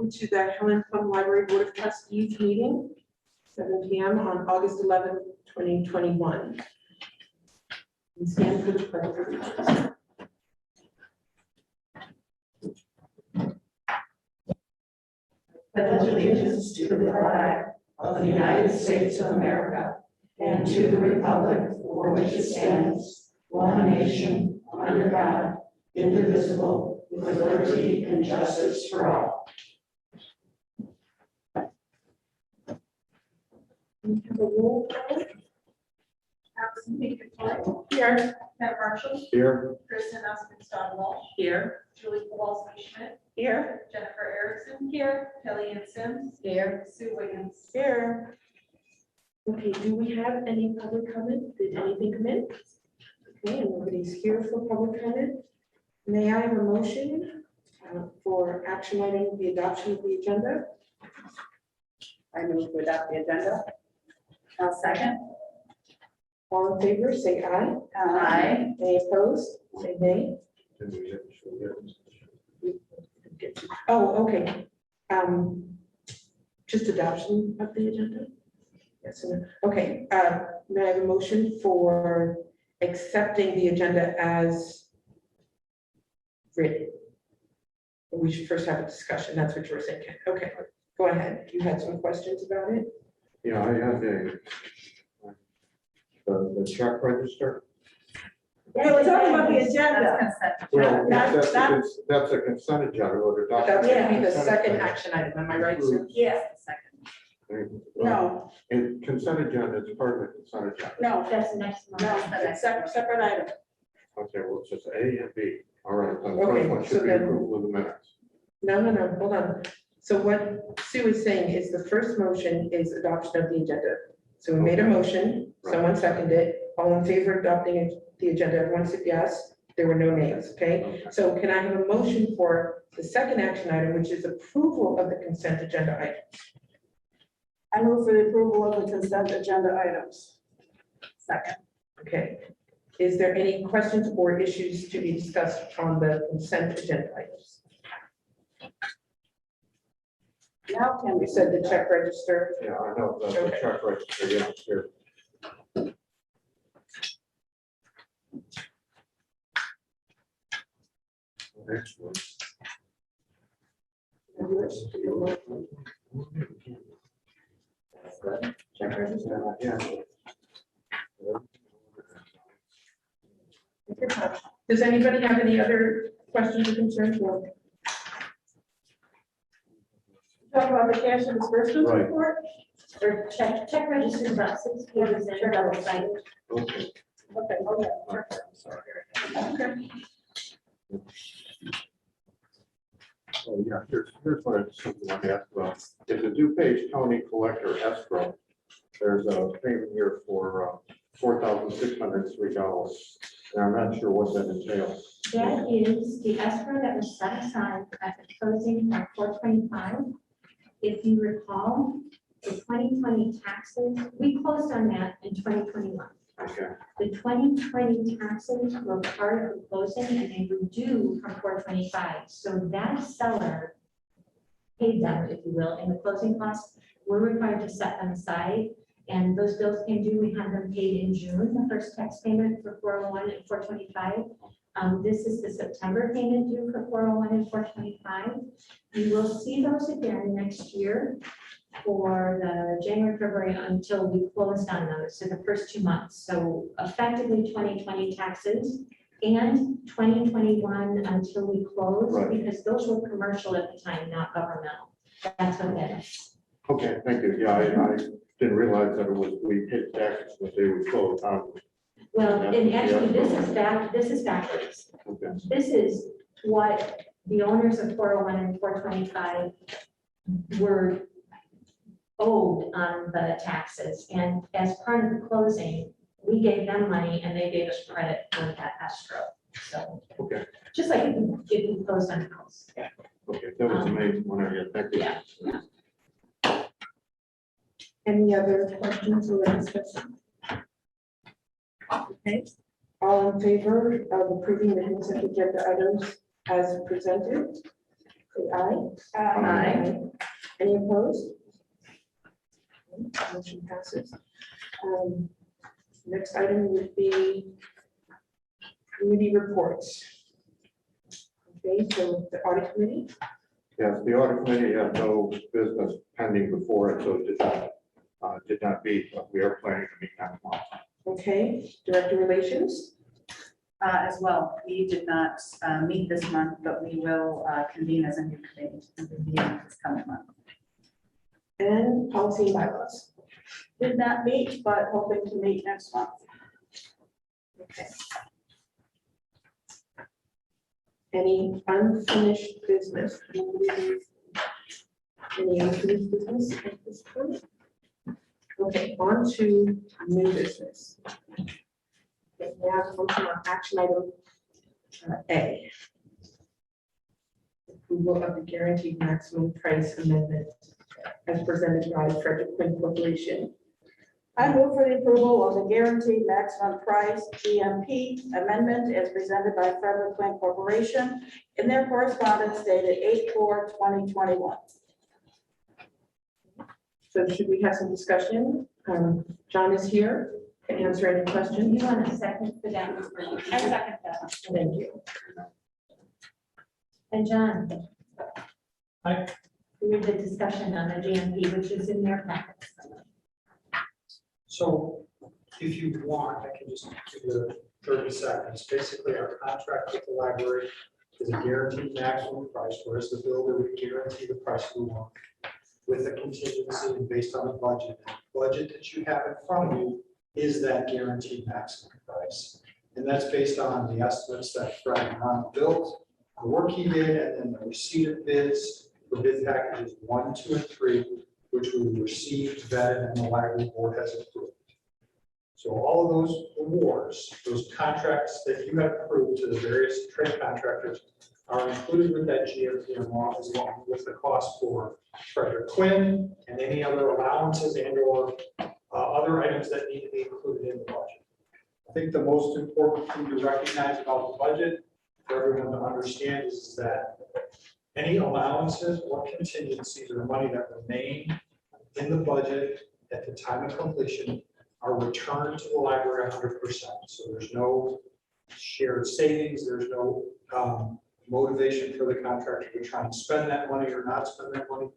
welcome to the Helen Plum Library Board of Trustees meeting, 7 p.m. on August 11th, 2021. We stand for the pledge of allegiance. Pledge allegiance to the flag of the United States of America and to the republic for which it stands, one nation, under God, indivisible, with liberty and justice for all. We have a roll call. Here. Matt Marshall. Here. Kristen Osmond Walsh. Here. Julie Kowalski Schmidt. Here. Jennifer Erickson. Here. Kelly Ann Sims. Here. Sue Wiggins. Here. Okay, do we have any public comment? Did anything come in? Okay, and nobody's here for public comment. May I have a motion for action item, the adoption of the agenda? I move to adopt the agenda. I'll second. All in favor, say aye. Aye. Any opposed? Say nay. Oh, okay. Just adoption of the agenda? Yes, or no? Okay, may I have a motion for accepting the agenda as written? We should first have a discussion, that's what you were saying, Ken. Okay, go ahead. You had some questions about it? Yeah, I had the check register. Yeah, we're talking about the agenda. Well, Not- that's a consent agenda. Or That's gonna be the second action item, am I right, Sue? Yes, second. No, And consent agenda is part of the consent agenda. no, That's the next one. no, it's separate item. Okay, well, it's just A and B. All right, then the Okay, first one so should be then- approval of the minutes. No, hold on. So what Sue is saying is the first motion is adoption of the agenda. So we made a Okay. motion, someone seconded it, all in favor of adopting the agenda, everyone said yes, there were no nays, okay? Okay. So can I have a motion for the second action item, which is approval of the consent agenda item? I move for the approval of the consent agenda items. Second. Okay. Is there any questions or issues to be discussed on the consent agenda items? Now can We we said the check register. Yeah, I know, the Okay. check register, yeah, here. Next one. That's good. Check register. Yeah. Does anybody have any other questions or concerns? Well, talk about the cash and disbursements Right. report? Or check register about 6 pages in double sided. Okay. Okay, Okay, I'm sorry. okay. Oh, yeah, here's what I something I asked about. If the DuPage County Collector escrow, there's a payment here for $4,603. And I'm not sure what that entails. That is the escrow that was set aside at the closing of 425. If you recall, the 2020 taxes, we closed on that in 2021. Okay, The 2020 taxes were part of the closing and they were due from 425. So that seller paid them, if you will, in the closing costs. We're required to set them aside. And those bills came due, we had them paid in June, the first tax payment for 401 and 425. This is the September payment due for 401 and 425. You will see those again next year for the January, February, until we closed on those, so the first 2 months. So effectively 2020 taxes and 2021 until we close, Right. because those were commercial at the time, not governmental. That's what that is. okay, thank you. Yeah, I didn't realize that it was, we paid taxes when they were closed. Well, and actually, this is backwards. Okay, This is what the owners of 401 and 425 were owed on the taxes. And as part of the closing, we gave them money and they gave us credit for that escrow. So okay, just like if we closed on the house. okay, that was amazing when I get, thank you. Yeah. Any other questions or discussion? Okay, all in favor of approving the consent agenda items as presented? say aye. Aye. Any opposed? Motion passes. Next item would be committee reports. Okay, so the audit committee, Yes, the audit committee had no business pending before it, so it did not meet, but we are planning to meet next month. okay, director relations, As well, we did not meet this month, but we will convene as a new committee and review this coming month. and policy and bylaws. Did not meet, but hoping to meet next month. Okay. Any unfinished business? Any unfinished business at this point? Okay, on to new business. Okay, we have function on action item A. Approval of the guaranteed maximum price amendment as presented by Frederick Quinn Corporation. I move for the approval of the guaranteed maximum price GMP amendment as presented by Frederick Quinn Corporation in their correspondence dated 8/4/2021. So should we have some discussion? John is here to answer any Do questions. you want a second for that? I second that. Thank you. And John? Hi. We had the discussion on the GMP, which is in their packets. So if you want, I can just give you 30 seconds. Basically, our contract with the library is a guaranteed maximum price, whereas the builder would guarantee the price we want with a contingency and based on the budget. The budget that you have in front of you is that guaranteed maximum price. And that's based on the estimates that Fred and Ron built, the work he did, and then the receipt of bids for bid packages 1, 2, and 3, which we received, vetted, and the library board has approved. So all of those awards, those contracts that you have approved to the various trade contractors are included with that GMP along with the cost for Frederick Quinn and any other allowances and or other items that need to be included in the budget. I think the most important thing to recognize about the budget for everyone to understand is that any allowances or contingencies or money that remain in the budget at the time of completion are returned to the library 100%. So there's no shared savings, there's no motivation for the contractor to try and spend that money or not spend that money.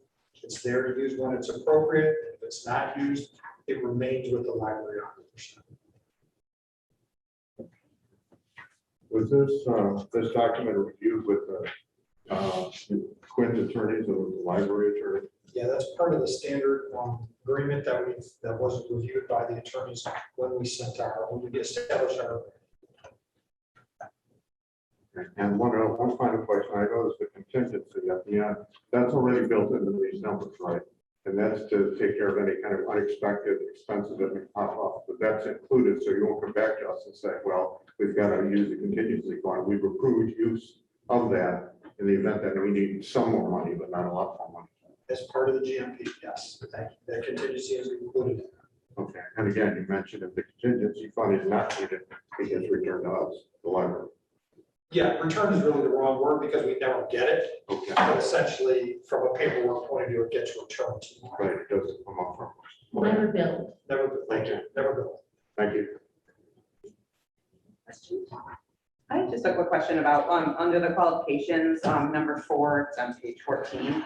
It's there to use when it's appropriate. If it's not used, it remains with the library 100%. Was this document reviewed with Quinn's attorneys or the library attorney? Yeah, that's part of the standard agreement that was reviewed by the attorneys when we established our. And one final question, I noticed the contingency at the end, that's already built into these numbers, right? And that's to take care of any kind of unexpected expenses that may pop up, but that's included, so you won't come back to us and say, well, we've got to use the contingency fund. We've approved use of that in the event that we need some more money, but not a lot more money. As part of the GMP, yes, that contingency is included. Okay, and again, you mentioned if the contingency fund is not needed, it gets returned to us, the library. Yeah, return is really the wrong word because we never get it, Okay, but essentially, from a paperwork point of view, it gets returned to you. right, it doesn't come up from. Never billed. Never, thank you, never go. Thank you. I have just a quick question about, under the qualifications, number 4, it's on page 14.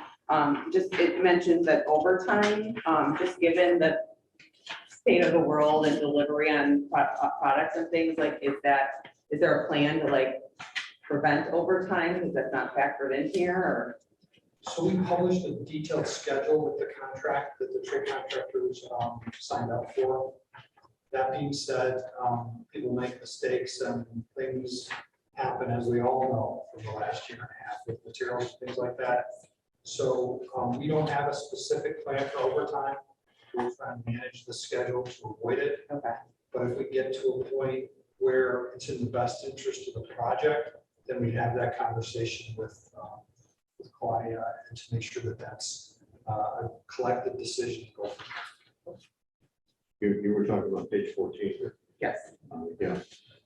Just, it mentions that overtime, just given the state of the world and delivery on products and things, like, is there a plan to like prevent overtime? Is that not factored in here, or? So we published a detailed schedule with the contract that the trade contractors signed up for. That being said, people make mistakes and things happen, as we all know, for the last year and a half with materials, things like that. So we don't have a specific plan for overtime. We're trying to manage the schedule to avoid it. Okay. But if we get to a point where it's in the best interest of the project, then we have that conversation with Claudia and to make sure that that's a collective decision. You were talking about page 14 here. Yes. Yeah,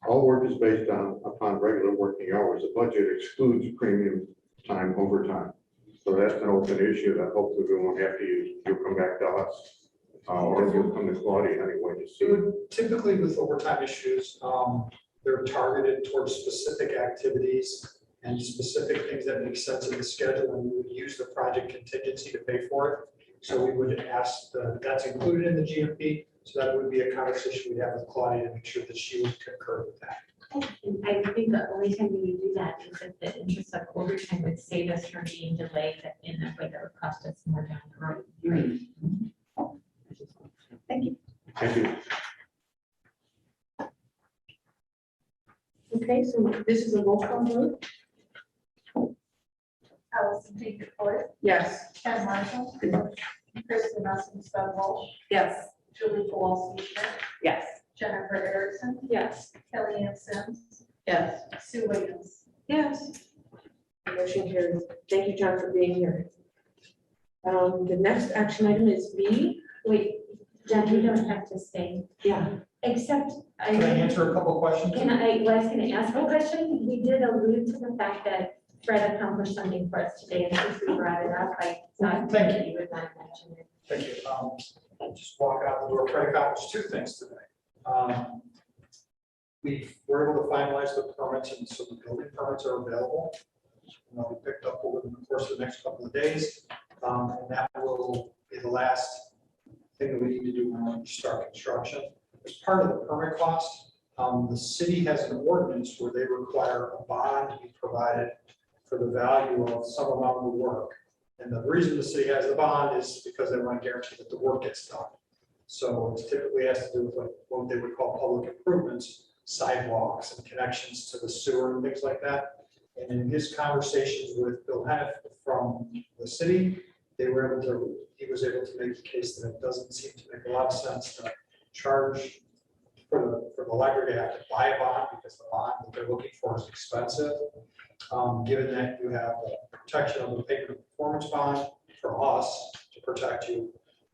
all work is based upon regular working hours. The budget excludes premium time overtime. So that's an open issue that hopefully we won't have to use. You'll come back to us, or you'll come to Claudia anyway to see. Typically with overtime issues, they're targeted towards specific activities and specific things that make sense in the schedule, and we would use the project contingency to pay for it. So we would ask, that's included in the GMP, so that would be a conversation we'd have with Claudia to make sure that she would concur with that. And I think the only time we would do that is if the interest of overtime would save us from being delayed in a way that would cost us more down the road. Right. Thank you. Thank you. Okay, so this is a roll call vote? Allison Baker Ford, Yes. Ken Marshall, Kristen Walsh, Yes. Julie Kowalski Schmidt, Yes. Jennifer Erickson, Yes. Kelly Ann Sims, Yes. Sue Williams. Yes. Motion carries. Thank you, John, for being here. The next action item is B. Wait, Jen, you don't have to stay, Yeah. except Can I answer a couple questions? Can I was going to ask a question. We did allude to the fact that Fred accomplished something for us today, and since we brought it up, I thought Thank that you would want to mention it. Thank you. Just walking out the door, Fred accomplished two things today. We were able to finalize the permits, and so the building permits are available. And they'll be picked up over the course of the next couple of days. And that will be the last thing that we need to do when we start construction. As part of the permit cost, the city has an ordinance where they require a bond to be provided for the value of some amount of the work. And the reason the city has the bond is because they want to guarantee that the work gets done. So it typically has to do with what they would call public improvements, sidewalks and connections to the sewer and things like that. And in his conversations with Bill Henneth from the city, he was able to make the case that it doesn't seem to make a lot of sense to charge for the library to have to buy a bond, because the bond that they're looking for is expensive. Given that you have the protection of the paper performance bond for us to protect you.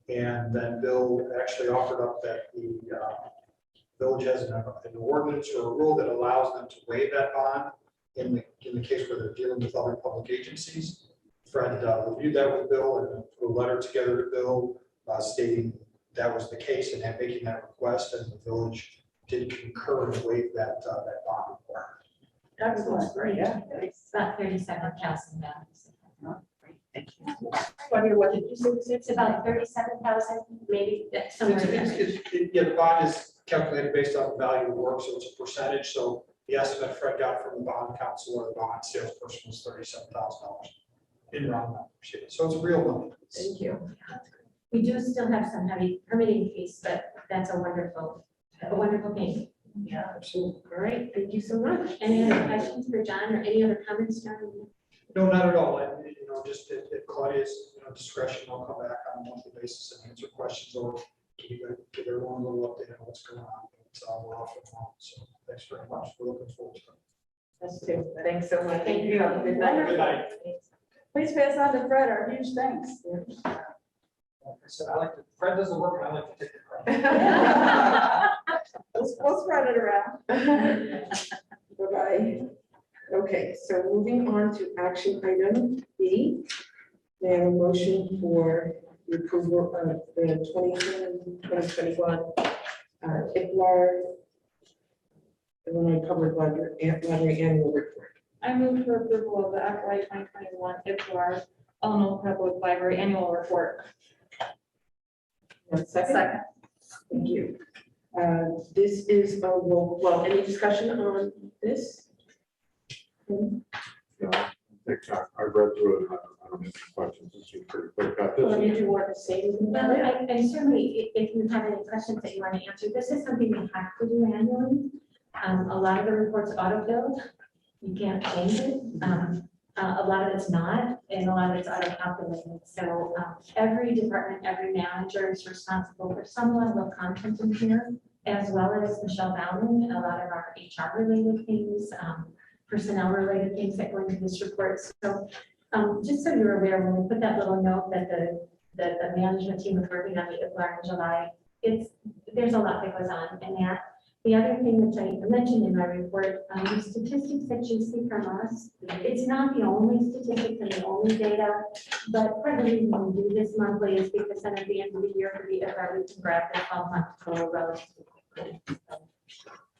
And then Bill actually offered up that the village has an ordinance or a rule that allows them to waive that bond in the case where they're dealing with other public agencies. Fred reviewed that with Bill and put a letter together to Bill stating that was the case and making that request, and the village did concur and waive that bond requirement. Excellent, great. Yeah. It's about $37,000. What did you say? It's about 37,000, maybe somewhere. in there. Yeah, the bond is calculated based on the value of work, so it's a percentage. So the estimate Fred got from the bond council or the bond salesperson was $37,000 in round numbers. So it's real money. Thank you. We do still have some heavy permitting fees, but that's a wonderful thing. Yeah. Absolutely. All right, thank you so much. Any other questions for John or any other comments, John? No, not at all. And, just at Claudia's discretion, I'll come back on a monthly basis and answer questions or give everyone a little update on what's going on. But we're off and on. So thanks very much. We're looking forward to it. Us too. Thanks so much. Thank you. Have a good night. Good night. Please pass on to Fred our huge thanks. Like I said, Fred does the work and I like to take the credit. We'll spread it around. Bye-bye. Okay, so moving on to action item B. May I have a motion for the approval of the 2021 IPLAR, Illinois Public Library Annual Report. I move for approval of the FY 2021 IPLAR Illinois Public Library Annual Report. Second. Thank you. This is a roll, well, any discussion on this? I read through it. I don't have any questions. It seems pretty quick. Well, did you want to say anything Well, about it? I certainly, if you have any questions that you want to answer, this is something we have to do annually. A lot of the reports auto-filled. You can't change it. A lot of it's not, and a lot of it's auto-populated. So every department, every manager is responsible for some level of content in here, as well as Michelle Bauman, a lot of our HR-related things, personnel-related things that go into this report. So just so you're aware, when we put that little note that the management team is working on the IPLAR in July, there's a lot that goes on in that. The other thing which I mentioned in my report, the statistics that you see from us, it's not the only statistics and the only data, but part of the reason we do this monthly is because then at the end of the year, for the FR, we can grab the 12-month total relatively quickly.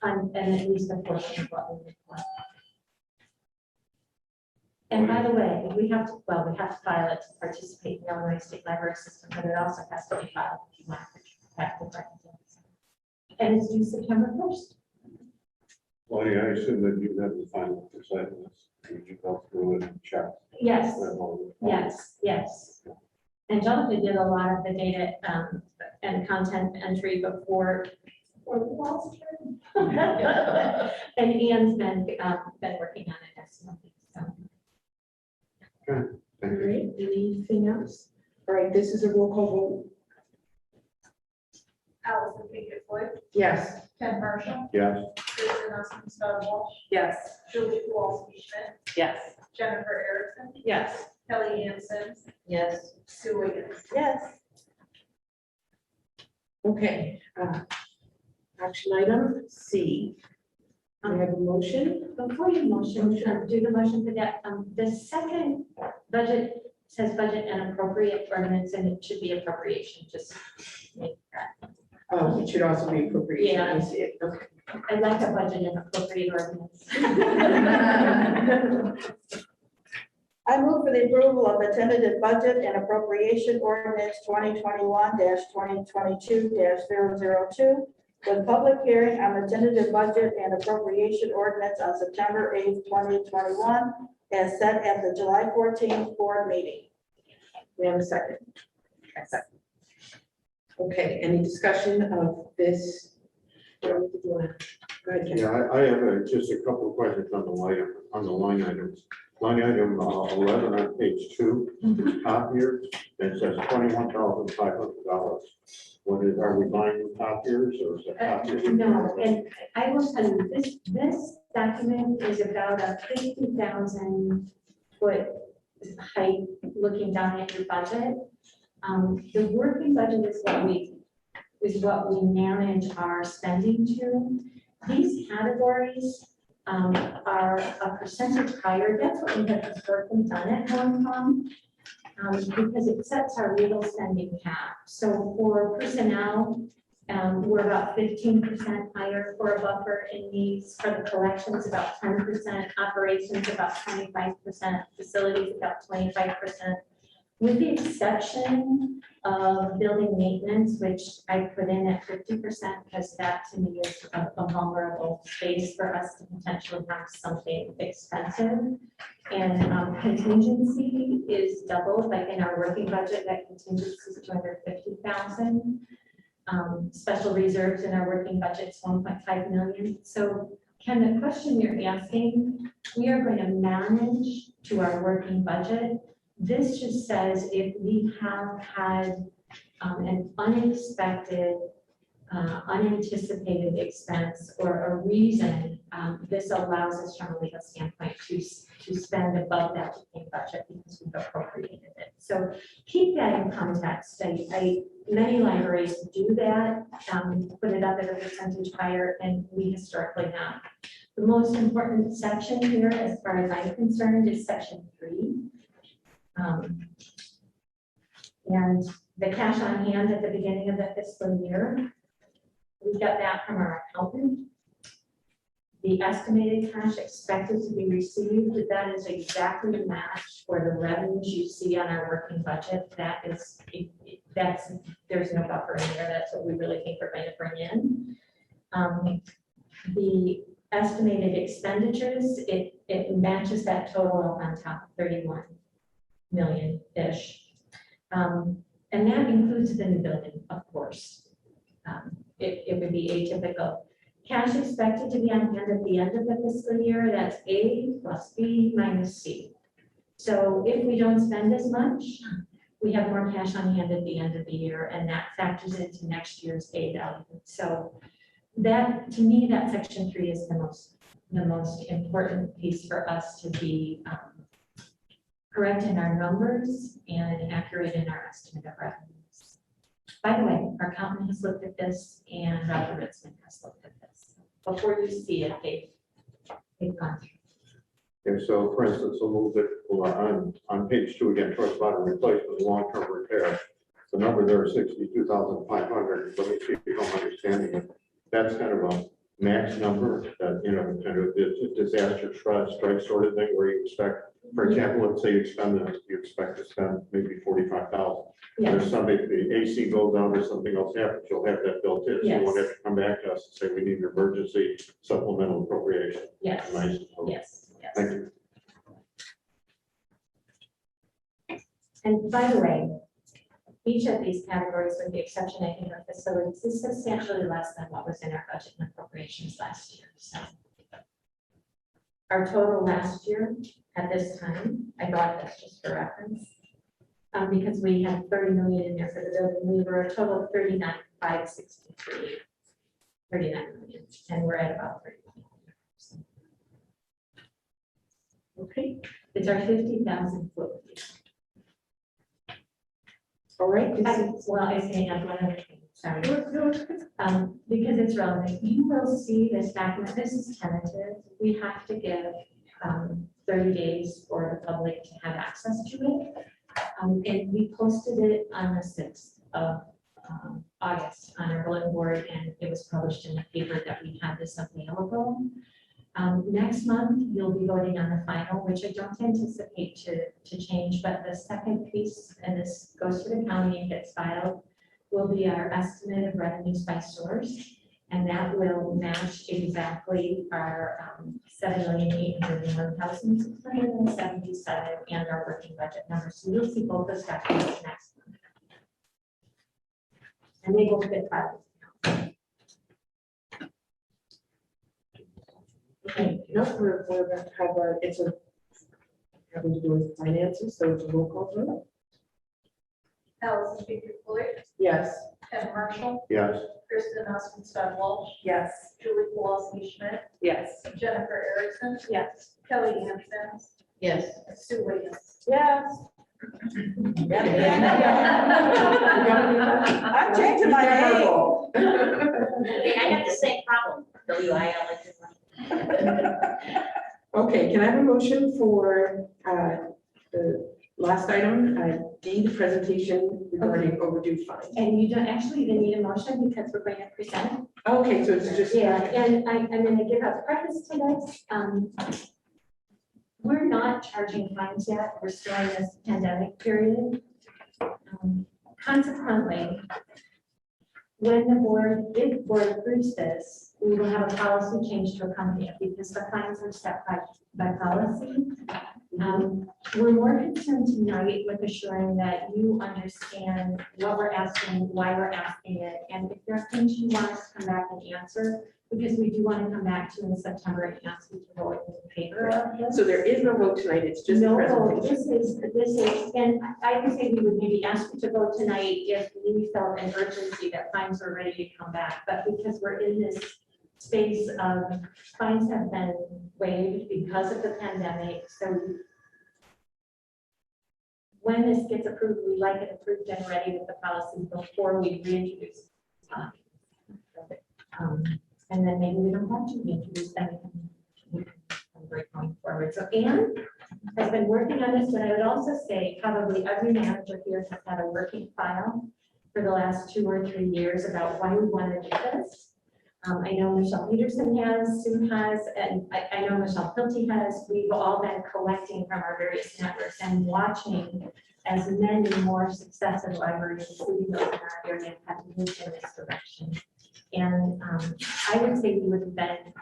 And at least a portion of what we report. And by the way, we have to file it to participate in the Illinois State Library System, but it also has to be filed if you want to practice. And it's due September 1st. Well, yeah, I assume that you have the final percent of this. Did you go through it and check? Yes, that all? yes. And Jonathan did a lot of the data and content entry before the walls turned. And Ian's been working on it as well. So. Okay, All thank you. right, anything else? All right, this is a roll call vote. Allison Pinkett-Floyd, Yes. Ken Marshall, Yes, Kristen Osten-Starbull, Yes. Julie Kowalski Schmidt, Yes. Jennifer Erickson, Yes. Kelly Ann Sims, Yes. Sue Williams. Yes. Okay. Action item C. I have a motion. Before you do the motion for that, the second budget says budget and appropriate ordinance, and it should be appropriation, just make that. Oh, it should also be appropriate. Yeah. I see it. Okay. I'd like a budget and appropriate ordinance. I move for the approval of the tentative budget and appropriation ordinance 2021-2022-002 with public hearing on the tentative budget and appropriation ordinance on September 8th, 2021, as set at the July 14th board meeting. We have a second. Okay, any discussion of this? Go ahead, Ken. yeah, I have just a couple of questions on the line items. Line item 11 on page 2, it's copiers, and it says $21,500. Are we buying new copiers or is it copiers? No, and I will tell you, this document is about a 50,000 foot height looking down at your budget. The working budget is what we manage our spending to. These categories are a percentage higher. That's what we have historically done at Plum, because it sets our legal spending cap. So for personnel, we're about 15% higher for a buffer in these. For the collections, about 10%, operations about 25%, facilities about 25%. With the exception of building maintenance, which I put in at 50%, because that to me is a vulnerable space for us to potentially have something expensive. And contingency is doubled, like in our working budget, that contingency is 250,000. Special reserves in our working budget is 1.5 million. So Ken, the question you're asking, we are going to manage to our working budget. This just says if we have had an unexpected, unanticipated expense or a reason, this allows us from a legal standpoint to spend above that working budget because we've appropriated it. So keep that in context. Many libraries do that, put it up at a percentage higher, and we historically have. The most important section here, as far as I'm concerned, is section 3. And the cash on hand at the beginning of the fiscal year, we got that from our accountant. The estimated cash expected to be received, that is exactly matched for the revenues you see on our working budget. That is, there's no buffer in there. That's what we really think we're going to bring in. The estimated expenditures, it matches that total on top, 31 million-ish. And that includes the new building, of course. It would be atypical. Cash expected to be on hand at the end of the fiscal year, that's A plus B minus C. So if we don't spend as much, we have more cash on hand at the end of the year, and that factors into next year's A value. So that, to me, that section 3 is the most important piece for us to be correct in our numbers and accurate in our estimate of revenues. By the way, our accountant has looked at this and Robert Ritzman has looked at this. before you see it, they've gone through. And so, for instance, a little bit on page 2, again, towards bottom replacement, long-term repair. The number there is 62,500. Let me see if I'm understanding it. That's kind of a max number that, you know, kind of a disaster strike sort of thing where you expect, for example, let's say you expect to spend maybe 45,000. Yes, There's something, the AC goes down or something else happens, you'll have that built in. So you won't have to come back to us and say, we need an emergency supplemental appropriation. yes, Nice. yes, yes. Thank you. And by the way, each of these categories, with the exception, I think, of facilities, is substantially less than what was in our budget and appropriations last year, so. Our total last year at this time, I got this just for reference, because we had 30 million in there for the building, we were a total of 39,563, 39 million, and we're at about 30 million. Okay, It's our 50,000 foot. all right. Well, I was saying one other thing, sorry. Because it's relevant, you will see this document, this is tentative, we have to give 30 days for the public to have access to it. And we posted it on the 6th of August on our bulletin board, and it was published in the paper that we had this available. Next month, you'll be voting on the final, which I don't anticipate to change, but the second piece, and this goes to the county and gets filed, will be our estimate of revenues by source. And that will match exactly our 7,801,677 and our working budget numbers. So you'll see both those documents next month. And they will fit filed. Okay, no, we're about to have it's a having to do with finances, so it's a roll call vote. Allison Baker Floyd, Yes. Ken Marshall, Yes. Kristen Ostenstad Walsh, Yes. Julie Kowalski Schmidt, Yes. Jennifer Erickson, Yes. Kelly Hansen, Yes. Sue Williams. Yes. I'm changing my name. Okay, I have the same problem. WIL. Okay, can I have a motion for the last item, D, the presentation regarding overdue fines? And you don't actually even need a motion because we're going to present. Okay, so it's just. Yeah, and I'm going to give a preface to this. We're not charging fines yet. We're still in this pandemic period. Consequently, when the board, if the board approves this, we will have a policy change to accompany it because the fines are set by policy. We're more concerned tonight with assuring that you understand what we're asking, why we're asking it, and if there are things you want us to come back and answer, because we do want to come back to you in September and ask you to vote in favor of this. So there is no vote tonight, it's just a No, presentation. this is, and I would say we would maybe ask you to vote tonight if we felt an urgency that fines were ready to come back, but because we're in this space of fines have been waived because of the pandemic, so when this gets approved, we like it approved and ready with the policy before we reintroduce. And then maybe we don't have to reintroduce them. We can break going forward. So Anne has been working on this, but I would also say probably every manager here has had a working file for the last 2 or 3 years about why we want to do this. I know Michelle Peterson has, Sue has, and I know Michelle Pilty has. We've all been collecting from our various networks and watching as many more successive libraries, including those in our area, have moved in this direction. And I would say we would have been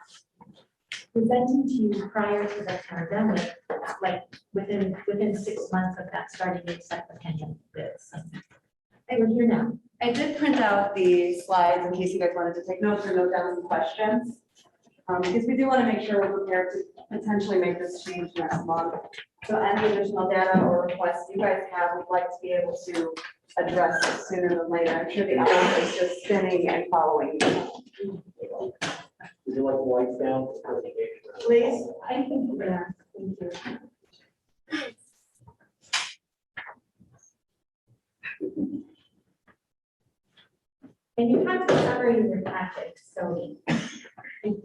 presenting to you prior to the pandemic, like within 6 months of that starting to accept the pandemic bids. Hey, we're here now. I did print out the slides in case you guys wanted to take notes or note down some questions. Because we do want to make sure we're prepared to potentially make this change next month. So any additional data or requests you guys have, we'd like to be able to address it sooner than later. I'm sure the hour is just spinning and following. Would you like the lights down? Please. I think we're there. Thank you. And you have the summary in your packet, so if you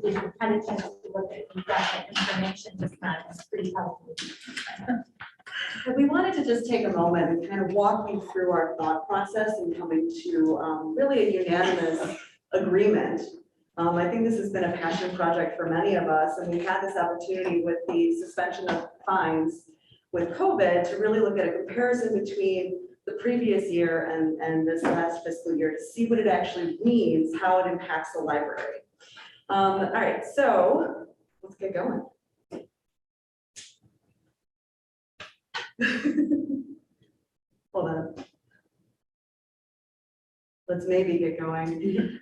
had a chance to look at it, we've got that information, just not, it's pretty helpful. And we wanted to just take a moment and kind of walk you through our thought process and coming to really a unanimous agreement. I think this has been a passion project for many of us, and we've had this opportunity with the suspension of fines with COVID to really look at a comparison between the previous year and this last fiscal year to see what it actually means, how it impacts the library. All right, so let's get going. Hold on. Let's maybe get going.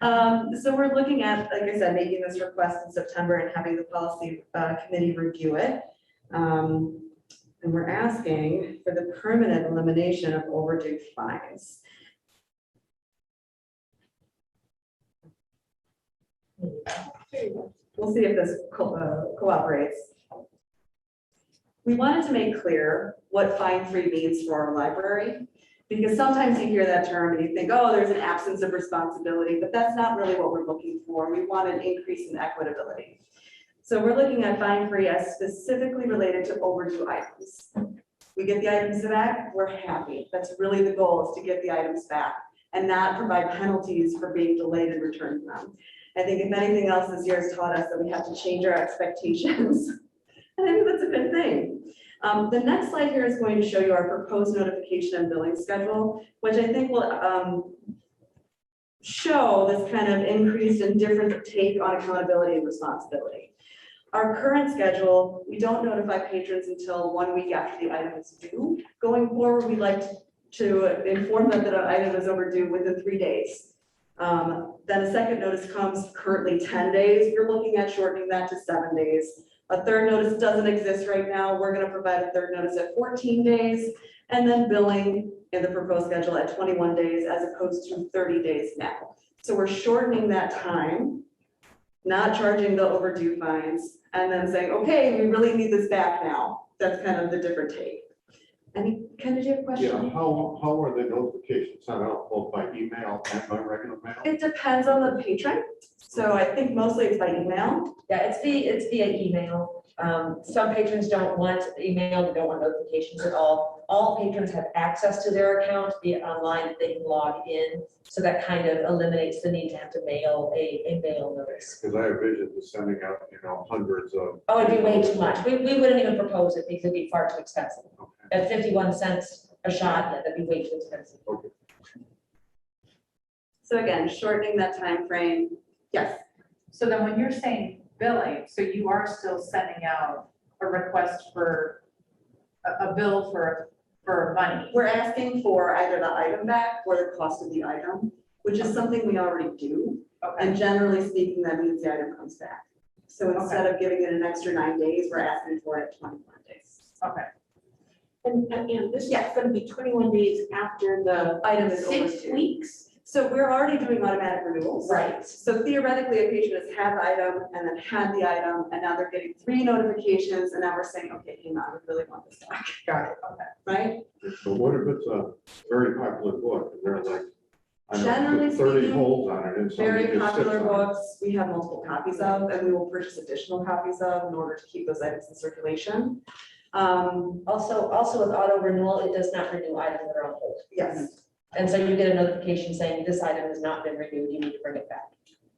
So we're looking at, like I said, making this request in September and having the policy committee review it. And we're asking for the permanent elimination of overdue fines. We'll see if this cooperates. We wanted to make clear what fine-free means for our library, because sometimes you hear that term and you think, oh, there's an absence of responsibility, but that's not really what we're looking for. We want an increase in equitability. So we're looking at fine-free as specifically related to overdue items. We get the items back, we're happy. That's really the goal, is to get the items back and not provide penalties for being delayed in returning them. I think if anything else this year has taught us that we have to change our expectations. And I think that's a good thing. The next slide here is going to show you our proposed notification and billing schedule, which I think will show this kind of increased and different take on accountability and responsibility. Our current schedule, we don't notify patrons until 1 week after the item is due. Going forward, we'd like to inform them that an item is overdue within 3 days. Then a second notice comes currently 10 days. We're looking at shortening that to 7 days. A third notice doesn't exist right now. We're going to provide a third notice at 14 days, and then billing in the proposed schedule at 21 days as opposed to 30 days now. So we're shortening that time, not charging the overdue fines, and then saying, okay, we really need this back now. That's kind of the different take. Any, Ken, did you have a question? Yeah, how are the notifications sent out, both by email and by regular mail? It depends on the patron. So I think mostly it's by email. Yeah, it's via email. Some patrons don't want email, they don't want notifications at all. All patrons have access to their account via online, they can log in. So that kind of eliminates the need to have to mail a mail notice. Because I have visions of sending out, hundreds of. Oh, it'd be way too much. We wouldn't even propose it because it'd be far too expensive. Okay. At 51 cents a shot, that'd be way too expensive. Okay. So again, shortening that time frame. Yes. So then when you're saying billing, so you are still sending out a request for a bill for money? We're asking for either the item back or the cost of the item, which is something we already do. Okay, And generally speaking, that means the item comes back. So instead of giving it an extra 9 days, we're asking for it 21 days. okay. And this is going to be 21 days after the Item is 6 overdue. weeks. So we're already doing automatic renewals. Right. So theoretically, a patron has had the item and then had the item, and now they're getting 3 notifications, and now we're saying, okay, hang on, we really want this back. Got it. Right? So what if it's a very popular book, and there's like, I don't Generally know, 30 speaking, holes on it, and somebody Very just sits popular on it? books, we have multiple copies of, and we will purchase additional copies of in order to keep those items in circulation. Also with auto renewal, it does not renew items that are on hold. Yes, And so you get a notification saying this item has not been renewed, you need to bring it back.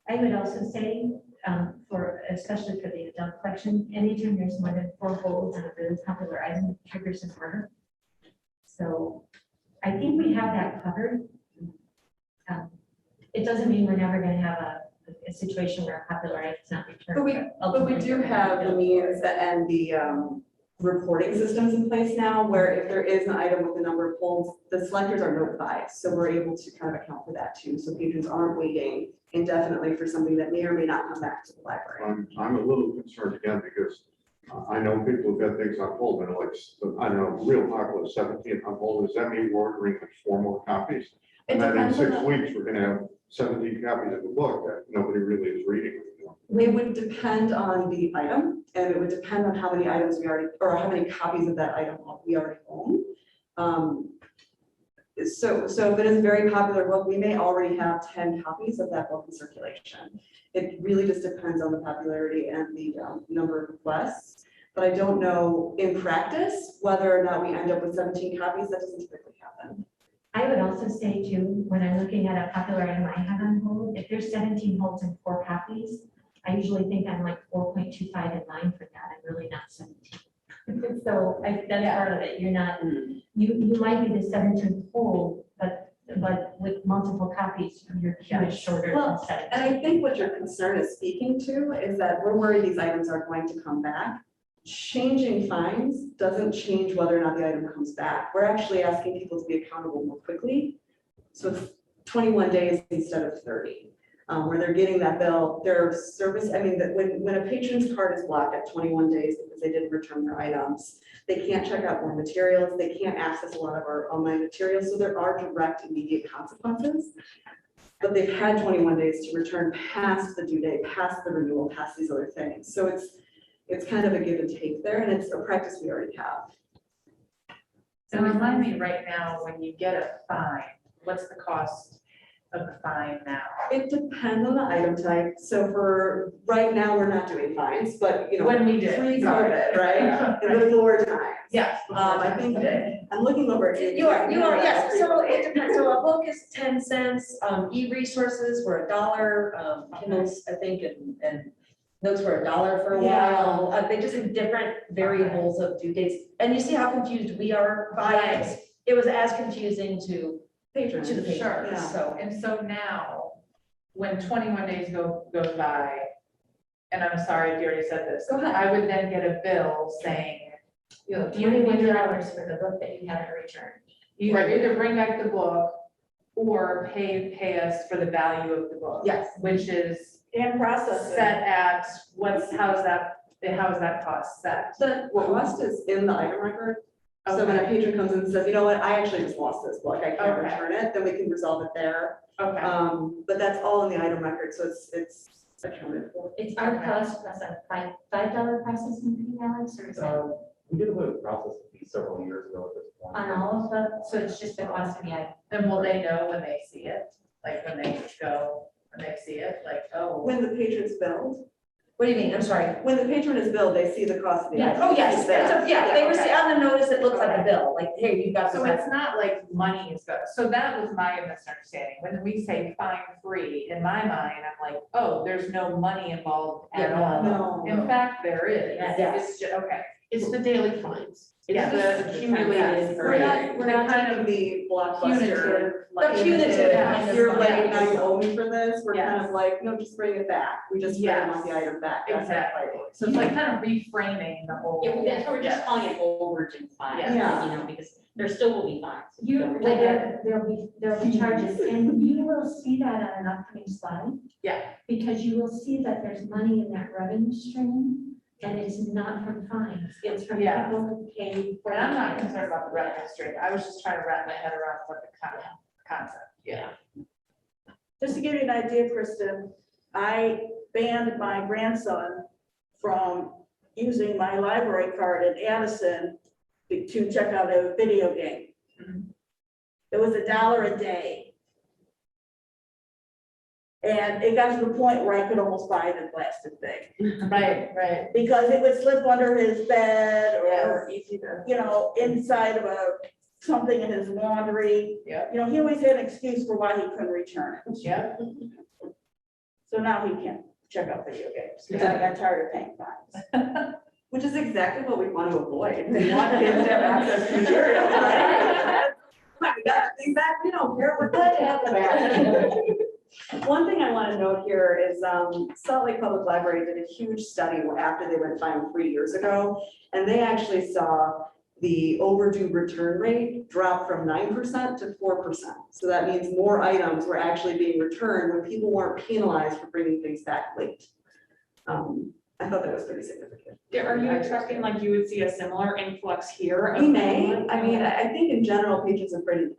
I would also say, especially for the adult collection, anytime there's more than 4 holds on a really popular item, it triggers an order. So I think we have that covered. It doesn't mean we're never going to have a situation where a popular item is not returned. but we do have the means and the reporting systems in place now, where if there is an item with a number of holds, the selectors are notified. So we're able to kind of account for that too. So patrons aren't waiting indefinitely for something that may or may not come back to the library. I'm a little concerned again, because I know people have got things on hold, and like, I don't know, real popular 17 on hold. Does that mean we're ordering like 4 more copies? It And then in depends 6 on weeks, we're gonna have 17 copies of the book that nobody really is reading. It would depend on the item, and it would depend on how many items we already, or how many copies of that item we already own. So if it is a very popular book, we may already have 10 copies of that book in circulation. It really just depends on the popularity and the number of requests. But I don't know in practice whether or not we end up with 17 copies. That doesn't typically happen. I would also say too, when I'm looking at a popular item I have on hold, if there's 17 holds and 4 copies, I usually think I'm like 4.25 in line for that. I'm really not 17. So that's part of it. You're not, you might be the 17th hold, but with multiple copies, your queue is shorter than 17. And I think what your concern is speaking to is that we're worried these items are going to come back. Changing fines doesn't change whether or not the item comes back. We're actually asking people to be accountable more quickly. So it's 21 days instead of 30, where they're getting that bill, their service, I mean, that when a patron's card is blocked at 21 days because they didn't return their items, they can't check out more materials, they can't access a lot of our online materials, so there are direct immediate consequences. But they've had 21 days to return past the due date, past the renewal, past these other things. So it's kind of a give and take there, and it's a practice we already have. So remind me right now, when you get a fine, what's the cost of the fine now? It depends on the item type. So for right now, we're not doing fines, but you know, When we did. pre-COVID, right? In the floor times. Yes. I think I'm looking over. at You are, yes, so it depends, so a book is 10 cents, e-resources were $1, Kindles, I think, and notes were $1 for a while. They just have different variables of due dates, and you see how confused we are by it. It was as confusing to the Sure. patrons, so. And so now, when 21 days goes by, and I'm sorry if you already said this, Go ahead. I would then get a bill saying, You have $21 for the book that you haven't returned. you either bring back the book or pay us for the value of the book. Yes. Which is And process. set at, how is that cost set? The cost is in the item record. So when a patron comes in and says, you know what, I actually just lost this book, I can't Okay. return it, then we can resolve it there. Okay, But that's all in the item record, so it's accounted for. It's our cost plus a $5 processing fee, Alex, or is that We did away with processing fees several years ago at this point. on all of the, so it's just the cost of the item? and will they know when they see it? Like when they see it, like, oh. When the patron's billed, What do you mean, I'm sorry? when the patron is billed, they see the cost of the Yeah. item. Oh, yes, It's yeah, they were, Okay. on the notice, it looks like a bill, like, here, you got So this. it's not like money is good. So that was my misunderstanding. When we say fine free, in my mind, I'm like, oh, there's no money involved at Yeah, all. No. In fact, there is. Yes. It's okay. It's the daily fines. It's Yeah. the accumulated. We're not kind taking of the blockbuster. punitive. like, The punitive kind of You're money. late, now you owe me for this, we're kind Yes. of like, no, just bring it back, we just bring Yes. the item back. That's our Exactly. priority. So it's like kind of reframing the whole. Yeah, that's what we're just Yes. calling it overage fines, Yeah. you know, because there still will be fines. There'll be charges, and you will see that on an upcoming slide. Yeah. Because you will see that there's money in that revenue stream, and it's not from fines, it's from Yeah. people who pay for. And I'm not concerned about the revenue stream. I was just trying to wrap my head around what the concept. Yeah. Just to give you an idea, Kristen, I banned my grandson from using my library card in Addison to check out a video game. It was $1 a day. And it got to the point where I could almost buy the plastic thing, Right. because it would slip under his bed or, Easy to. you know, inside of something in his laundry. Yeah. You know, he always had an excuse for why he couldn't return it. Yeah. So now he can check out video games, because I got tired of paying fines. Which is exactly what we want to avoid. We want kids to have access to material, right? We got our thing back, we don't care, we're glad to have it back. One thing I want to note here is Salt Lake Public Library did a huge study after they went fine 3 years ago, and they actually saw the overdue return rate drop from 9% to 4%. So that means more items were actually being returned when people weren't penalized for bringing things back late. I thought that was pretty significant. Are you expecting like you would see a similar influx here? We may, I mean, I think in general, patrons have been,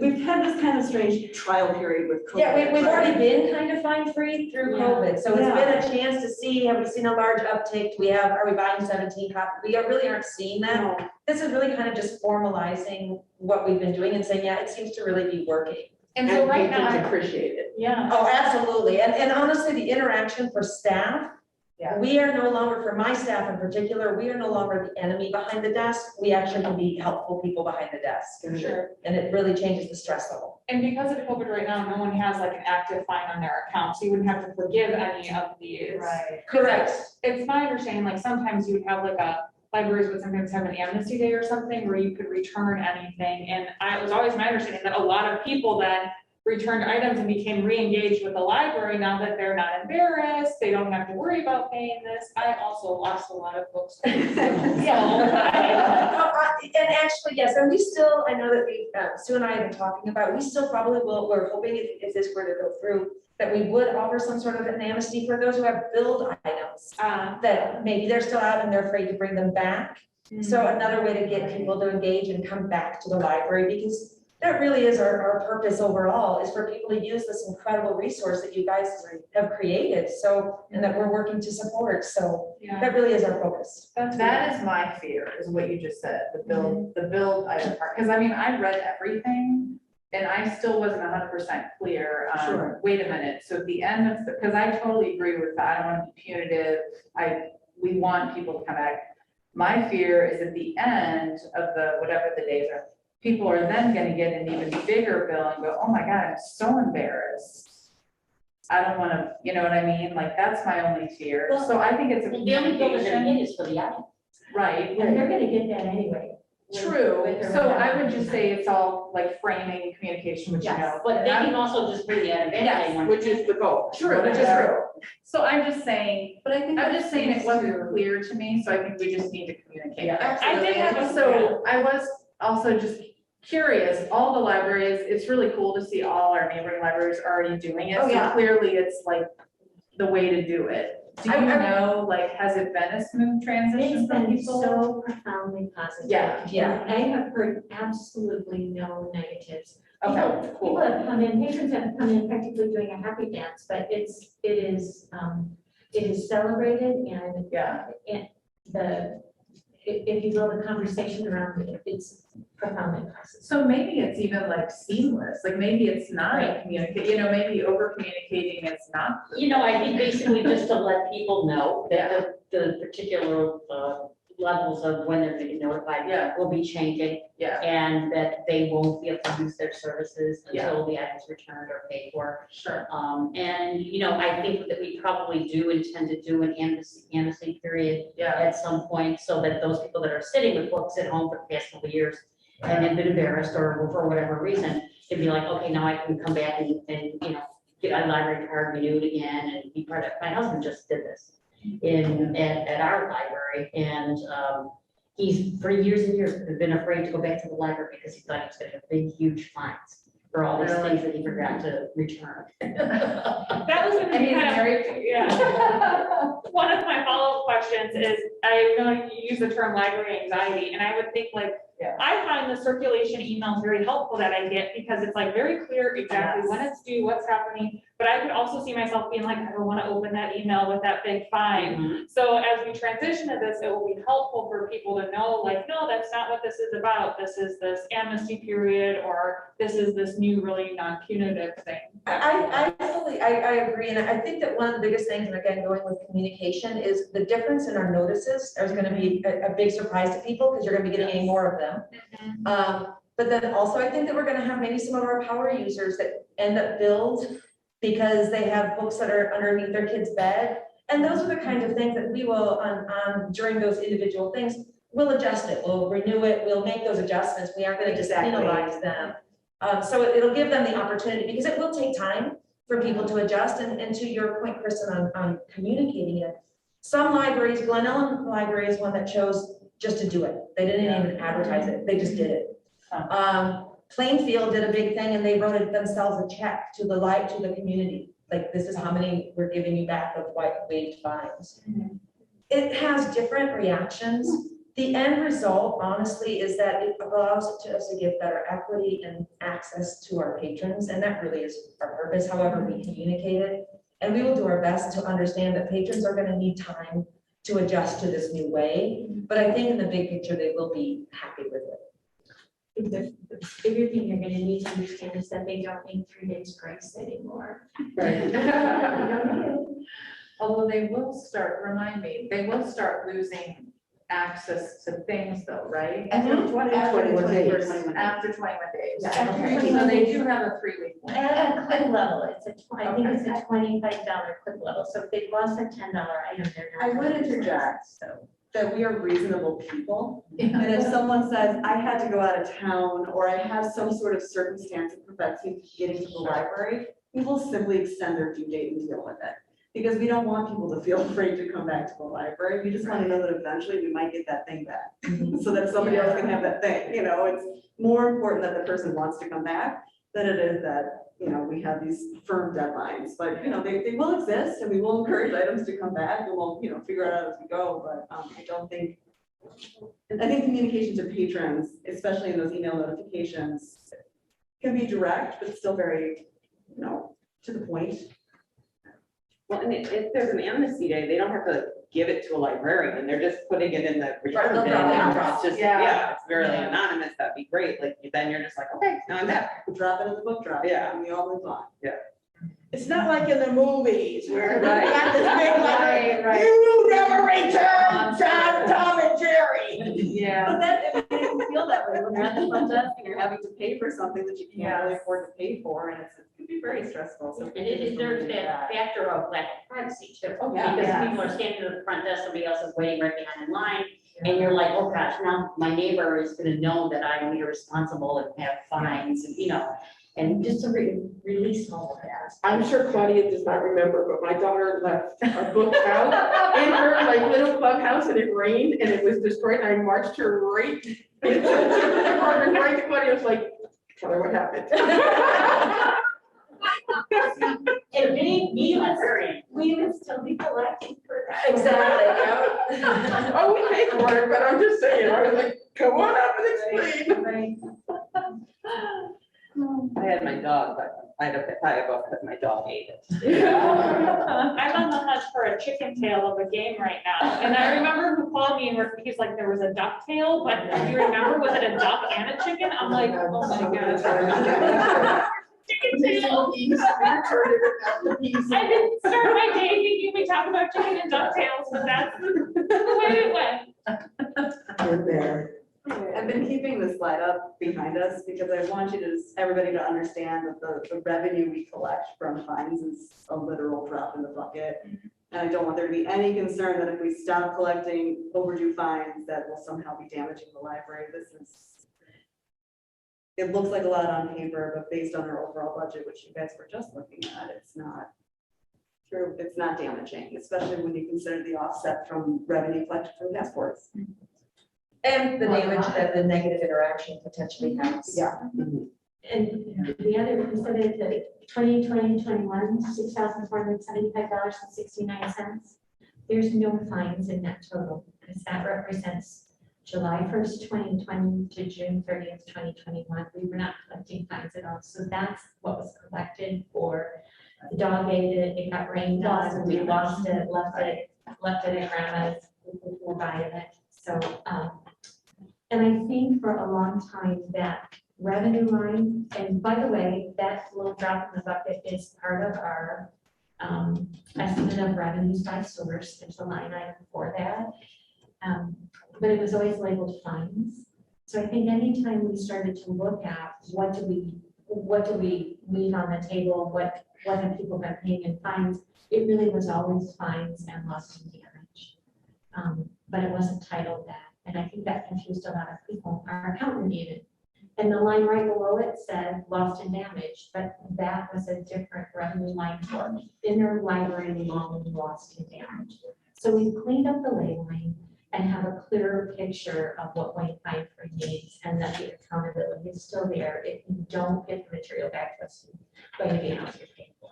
we've had this kind of strange trial period with COVID. Yeah, we've right? already been kind of fine-free through Yeah. COVID, so it's been Yeah. a chance to see, have we seen a large uptake? Are we buying 17 copies? We really aren't seeing that. No. This is really kind of just formalizing what we've been doing and saying, yeah, it seems to really be working. And so right now, appreciate it. yeah. Oh, absolutely, and honestly, the interaction for staff, Yeah. we are no longer, for my staff in particular, we are no longer the enemy behind the desk. We actually can be helpful people behind the desk. Sure. And it really changes the stress level. And because of COVID right now, no one has like an active fine on their account, so you wouldn't have to forgive any of these. Right. Correct. It's my understanding, like sometimes you would have like libraries would sometimes have an amnesty day or something where you could return anything. And it was always my understanding that a lot of people then returned items and became re-engaged with the library now that they're not embarrassed, they don't have to worry about paying this. I also lost a lot of books. And actually, yes, and we still, I know that Sue and I have been talking about, we still probably will, we're hoping if this were to go through, that we would offer some sort of an amnesty for those who have billed items, that maybe they're still out and they're afraid to bring them back. So another way to get people to engage and come back to the library, because that really is our purpose overall, is for people to use this incredible resource that you guys have created, so, and that we're working to support, so Yeah. that really is our focus. That is my fear, is what you just said, the build item part, because I mean, I read everything and I still wasn't 100% clear. Sure. Wait a minute, so at the end of because I totally agree with that, I don't want to be punitive, we want people to come back. My fear is at the end of whatever the days are, people are then gonna get an even bigger bill and go, oh my God, I'm so embarrassed. I don't wanna, you know what I mean? Like, that's my only fear. Well, So I think it's a The only bill they're gonna communication, get is for the item. right? And they're gonna get that anyway. True, with or so without. I would just say it's all like framing, communication, which you Yes, know. But they can also just bring the item in. Yes, when- Which is the goal. True, which is true. So I'm just saying, But I think. I'm just saying it that's wasn't clear to me, so I think we just need to communicate. Yeah, I did have, so I was also just curious, all the libraries, it's really cool to see all our neighboring libraries already doing it. Oh, So yeah. clearly it's like the way to do it. Do you know, like, has it been a smooth transition It's for been people? so profoundly positive. Yeah. Yeah. I have heard absolutely no negatives. Okay, People cool. have come in, patrons have come in practically doing a happy dance, but it is celebrated, and Yeah, if you will, the conversation around it, it's profoundly positive. so maybe it's even like seamless, like maybe it's not a communicate, you know, maybe over communicating is not. You know, I think basically just to let people know that the particular levels of when they're getting notified Yeah. will be changing, Yeah, and that they won't be able to use their services Yeah. until the item's returned or paid for. sure. And, you know, I think that we probably do intend to do an amnesty period Yeah, at some point, so that those people that are sitting with books at home for the past couple of years and have been embarrassed or for whatever reason, can be like, okay, now I can come back and, you know, get my library card renewed again and be part of, my husband just did this at our library, and he's for years and years been afraid to go back to the library because he thought he was gonna have big, huge fines for all these Really? things that he forgot to return. that was gonna And be he's kind of, married yeah. One of my follow-up questions is, I know you use the term library anxiety, and I would think like, Yeah. I find the circulation emails very helpful that I get, because it's like very clear exactly when it's due, what's happening. But I could also see myself being like, I don't want to open that email with that big fine. So as we transition to this, it will be helpful for people to know, like, no, that's not what this is about. This is this amnesty period, or this is this new really non-punitive thing. I agree, and I think that one of the biggest things, and again, going with communication, is the difference in our notices is gonna be a big surprise to people, because you're gonna be getting any more of them. But then also, I think that we're gonna have maybe some of our power users that end up billed because they have books that are underneath their kid's bed. And those are the kinds of things that we will, during those individual things, we'll adjust it, we'll renew it, we'll make those adjustments. We aren't gonna just penalize them. So it'll give them the opportunity, because it will take time for people to adjust. And to your point, Kristen, on communicating it, some libraries, Glen Ellen Library is one that chose just to do it. They didn't even advertise it, they just did it. Plainfield did a big thing, and they wrote it themselves a check to the community. Like, this is how many we're giving you back of waived fines. it has different reactions. The end result, honestly, is that it allows us to give better equity and access to our patrons, and that really is our purpose, however we communicate it. And we will do our best to understand that patrons are gonna need time to adjust to this new way, but I think in the big picture, they will be happy with it. The bigger thing you're gonna need to understand is that they don't need 3 days grace anymore. Although they will start, remind me, they will start losing access to things though, right? After 21 days. After 21 days. Yeah, after Okay, 21 so they days. do have a 3-week. At a click level, I think it's a $25 click level, so if they've lost a $10 item, they're not. I would interject, So. that we are reasonable people. Yeah. And if someone says, I had to go out of town, or I have some sort of circumstance that prevents me from getting to the library, we will simply extend their due date and deal with it. Because we don't want people to feel afraid to come back to the library. We just want to know that eventually we might get that thing back. So that somebody else can have that thing, you know, it's more important that the person wants to come back than it is that, you know, we have these firm deadlines. But, you know, they will exist and we will encourage items to come back and we'll, you know, figure it out as we go. But I don't think, I think communication to patrons, especially in those email notifications, can be direct, but still very, you know, to the point. Well, and if there's an amnesty day, they don't have to give it to a librarian, they're just putting it in the return they'll bin. drop it and off. It's just, Yeah. yeah, it's very Yeah. anonymous, that'd be great, like, then you're just like, okay, now I'm back. Drop it in the book drop. Yeah. And we all move on. It's not like in the movies where they Right. got this big Right, like, right. you never return, John, Tom, and Jerry. Yeah. But that, I mean, it can feel that way when you're at the front desk and you're having to pay for something that you can't really Yes. afford to pay for, and it can be very stressful, so. And there's that factor of lack of privacy too. Oh, yeah. Because Yeah. people are standing at the front desk, somebody else is waiting right behind in line, and you're like, oh gosh, now my neighbor is gonna know that I'm irresponsible and have fines, and you know, and just to release all of that. I'm sure Claudia does not remember, but my daughter left a book out in her like little clubhouse and it rained and it was destroyed and I marched her right into the department, right to Claudia, was like, tell her what happened. And be librarian. We even still be collecting for that. Exactly. Oh, we paid for it, but I'm just saying, I was like, come on up and explain. Right. I had my dog, but I had to buy a book because my dog ate it. I'm on the hunt for a chicken tail of a game right now, and I remember who called me and he's like, there was a duck tail, but do you remember, was it a duck and a chicken? I'm like, oh my god. Chicken tail. I didn't start my day thinking we talk about chicken and duck tails, but that's the way it went. We're there. I've been keeping this slide up behind us because I want you to, everybody to understand that the revenue we collect from fines is a literal drop in the bucket. And I don't want there to be any concern that if we stop collecting overdue fines, that will somehow be damaging the library. It looks like a lot on paper, but based on our overall budget, which you guys were just looking at, it's not true. It's not damaging, especially when you consider the offset from revenue collected from passports. And the damage that the negative interaction potentially has. Yeah. And the other, instead of the 2020, 21, $6,475.69. There's no fines in that total, because that represents July 1st, 2020 to June 30th, 2021. We were not collecting fines at all. So that's what was collected for the dog ate it, it got rained on, we lost it, left it at grandma's, we buy it. So, and I think for a long time that revenue line, and by the way, that little drop in the bucket is part of our estimate of revenues by source. There's a line item for that. But it was always labeled fines. So I think anytime we started to look at what do we leave on the table, what have people been paying in fines, it really was always fines and loss and damage. But it wasn't titled that. And I think that confused a lot of people. Our accountant needed. And the line right below it said lost and damaged, but that was a different revenue line for interlibrary loan lost and damaged. So we cleaned up the labeling and have a clearer picture of what Wayne Fine for needs, and that the accountability is still there. If you don't get the material back to us, it's going to be an you're paying for.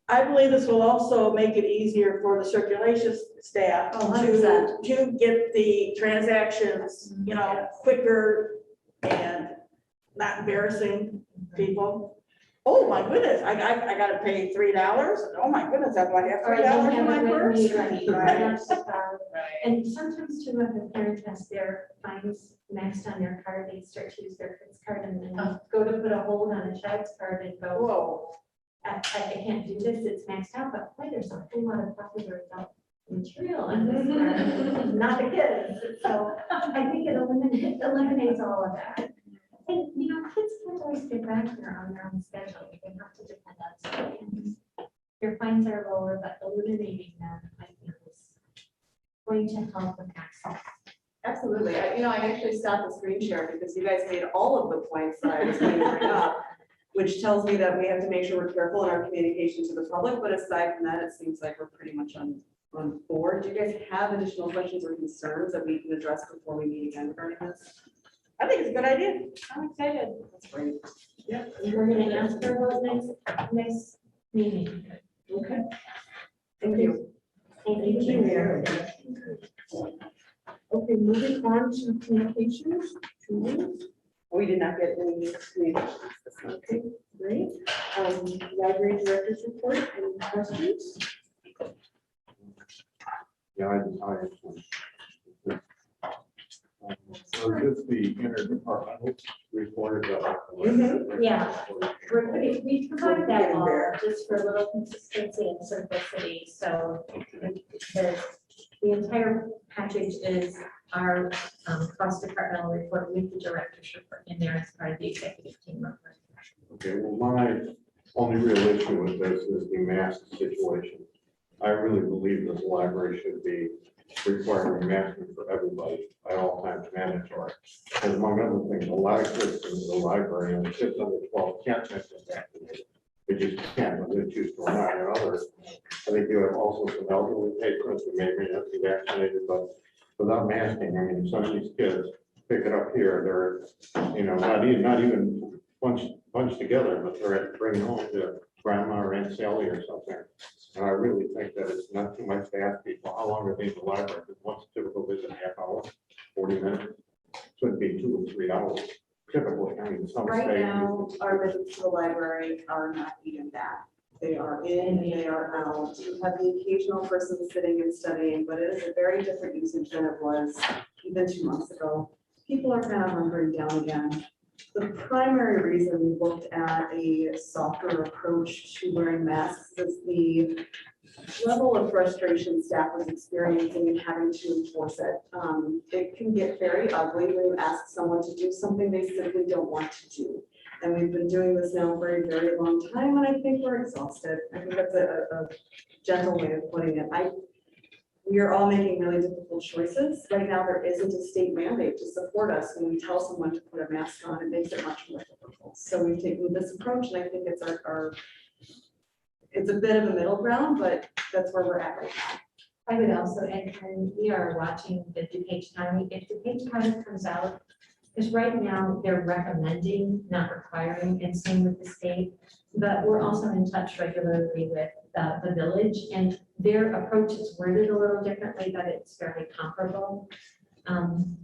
I believe this will also make it easier for the circulation staff Oh, 100%. to get the transactions, quicker and not embarrassing people. Oh, my goodness, I gotta pay $3. Oh, my goodness, that's why I have Or they $3 in my have it with purse. me, right, Right. that's the power. And sometimes too, if a parent has their fines maxed on their card, they start to use their kid's card and then go to put a hold on a child's card and go, Whoa. I can't do this, it's maxed out, but boy, there's a whole lot of popular adult material on this card, not the kids. So I think it eliminates all of that. And, kids can't always get back there on their own schedule. They have to depend on something. Your fines are lower, but eliminating them, I think, is going to help with access. Absolutely. I actually stopped the screen share because you guys made all of the points that I was going to bring up, which tells me that we have to make sure we're careful in our communication to the public. But aside from that, it seems like we're pretty much on board. Do you guys have additional questions or concerns that we can address before we meet again regarding this? I think it's a good idea. I'm excited. That's great. We're gonna ask for those next meeting. Okay. Thank you. Thank you. Okay, moving on to communications. Julie? We did not get any communications this month. Okay, great. Library director's report, any questions? Yeah, I have one. So just the interdepartmental report. Yeah. We provide that all just for a little consistency and simplicity, so the entire package is our cross-departmental report with the director's report in there as part of the executive team report. Okay, well, my only real issue with this is the mask situation. I really believe that the library should be requiring masking for everybody at all times, mandatory. And among other things, a lot of kids in the library and kids under 12 can't get vaccinated. They just can't, when they choose to or not. And others, I think you have also some elderly patrons who may not be vaccinated, but without masking, I mean, some of these kids pick it up here, they're, not even bunched together, but they're bringing home to grandma or Aunt Sally or something. And I really think that it's not too much to ask people, how long are they in the library? Because once a typical visit, a half hour, 40 minutes, should be 2 or 3 hours typically. I mean, some Right states. now, our visits to the library are not even that. They are in, they are out. You have the occasional person sitting and studying, but it is a very different usage than it was even 2 months ago. People are kind of hunkering down again. The primary reason we looked at a softer approach to wearing masks is the level of frustration staff was experiencing and having to enforce it. It can get very ugly when you ask someone to do something they simply don't want to do. And we've been doing this now for a very long time, and I think we're exhausted. I think that's a gentle way of putting it. We are all making really difficult choices. Right now, there isn't a state mandate to support us. When we tell someone to put a mask on, it makes it much more difficult. So we've taken this approach, and I think it's it's a bit of a middle ground, but that's where we're at right now. I would also add, Karen, we are watching the DuPage County. If DuPage County comes out, because right now they're recommending, not requiring, and same with the state. But we're also in touch regularly with the village, and their approach is worded a little differently, but it's fairly comparable.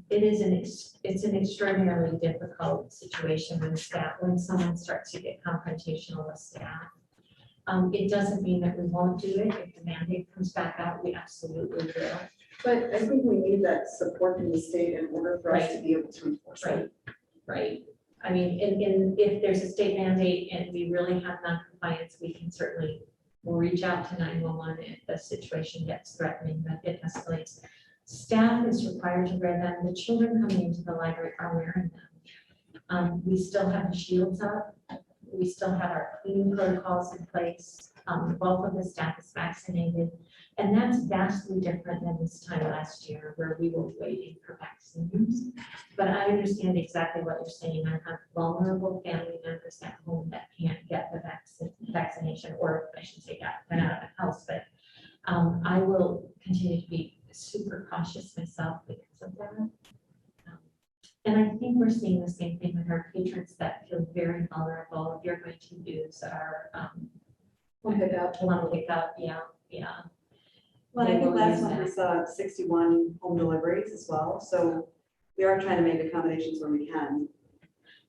It's an extraordinarily difficult situation when someone starts to get confrontational with staff. It doesn't mean that we won't do it. If the mandate comes back out, we absolutely will. But I think we need that support from the state in order for us to be able to enforce it. Right. I mean, if there's a state mandate and we really have non-compliance, we can certainly, we'll reach out to 911 if the situation gets threatening, but it escalates. Staff is required to wear them. The children coming into the library are wearing them. We still have the shields up. We still have our cleaning protocols in place. Both of the staff is vaccinated. And that's vastly different than this time last year where we were waiting for vaccines. But I understand exactly what you're saying. I have vulnerable family members at home that can't get the vaccination, or I should say that, out of the house. But I will continue to be super cautious myself because of that. And I think we're seeing the same thing with our patrons that feel very vulnerable. If you're going to use our One pickup. One pickup, yeah. Well, I They think will last use month we that. saw 61 home deliveries as well, so we are trying to make accommodations where we can.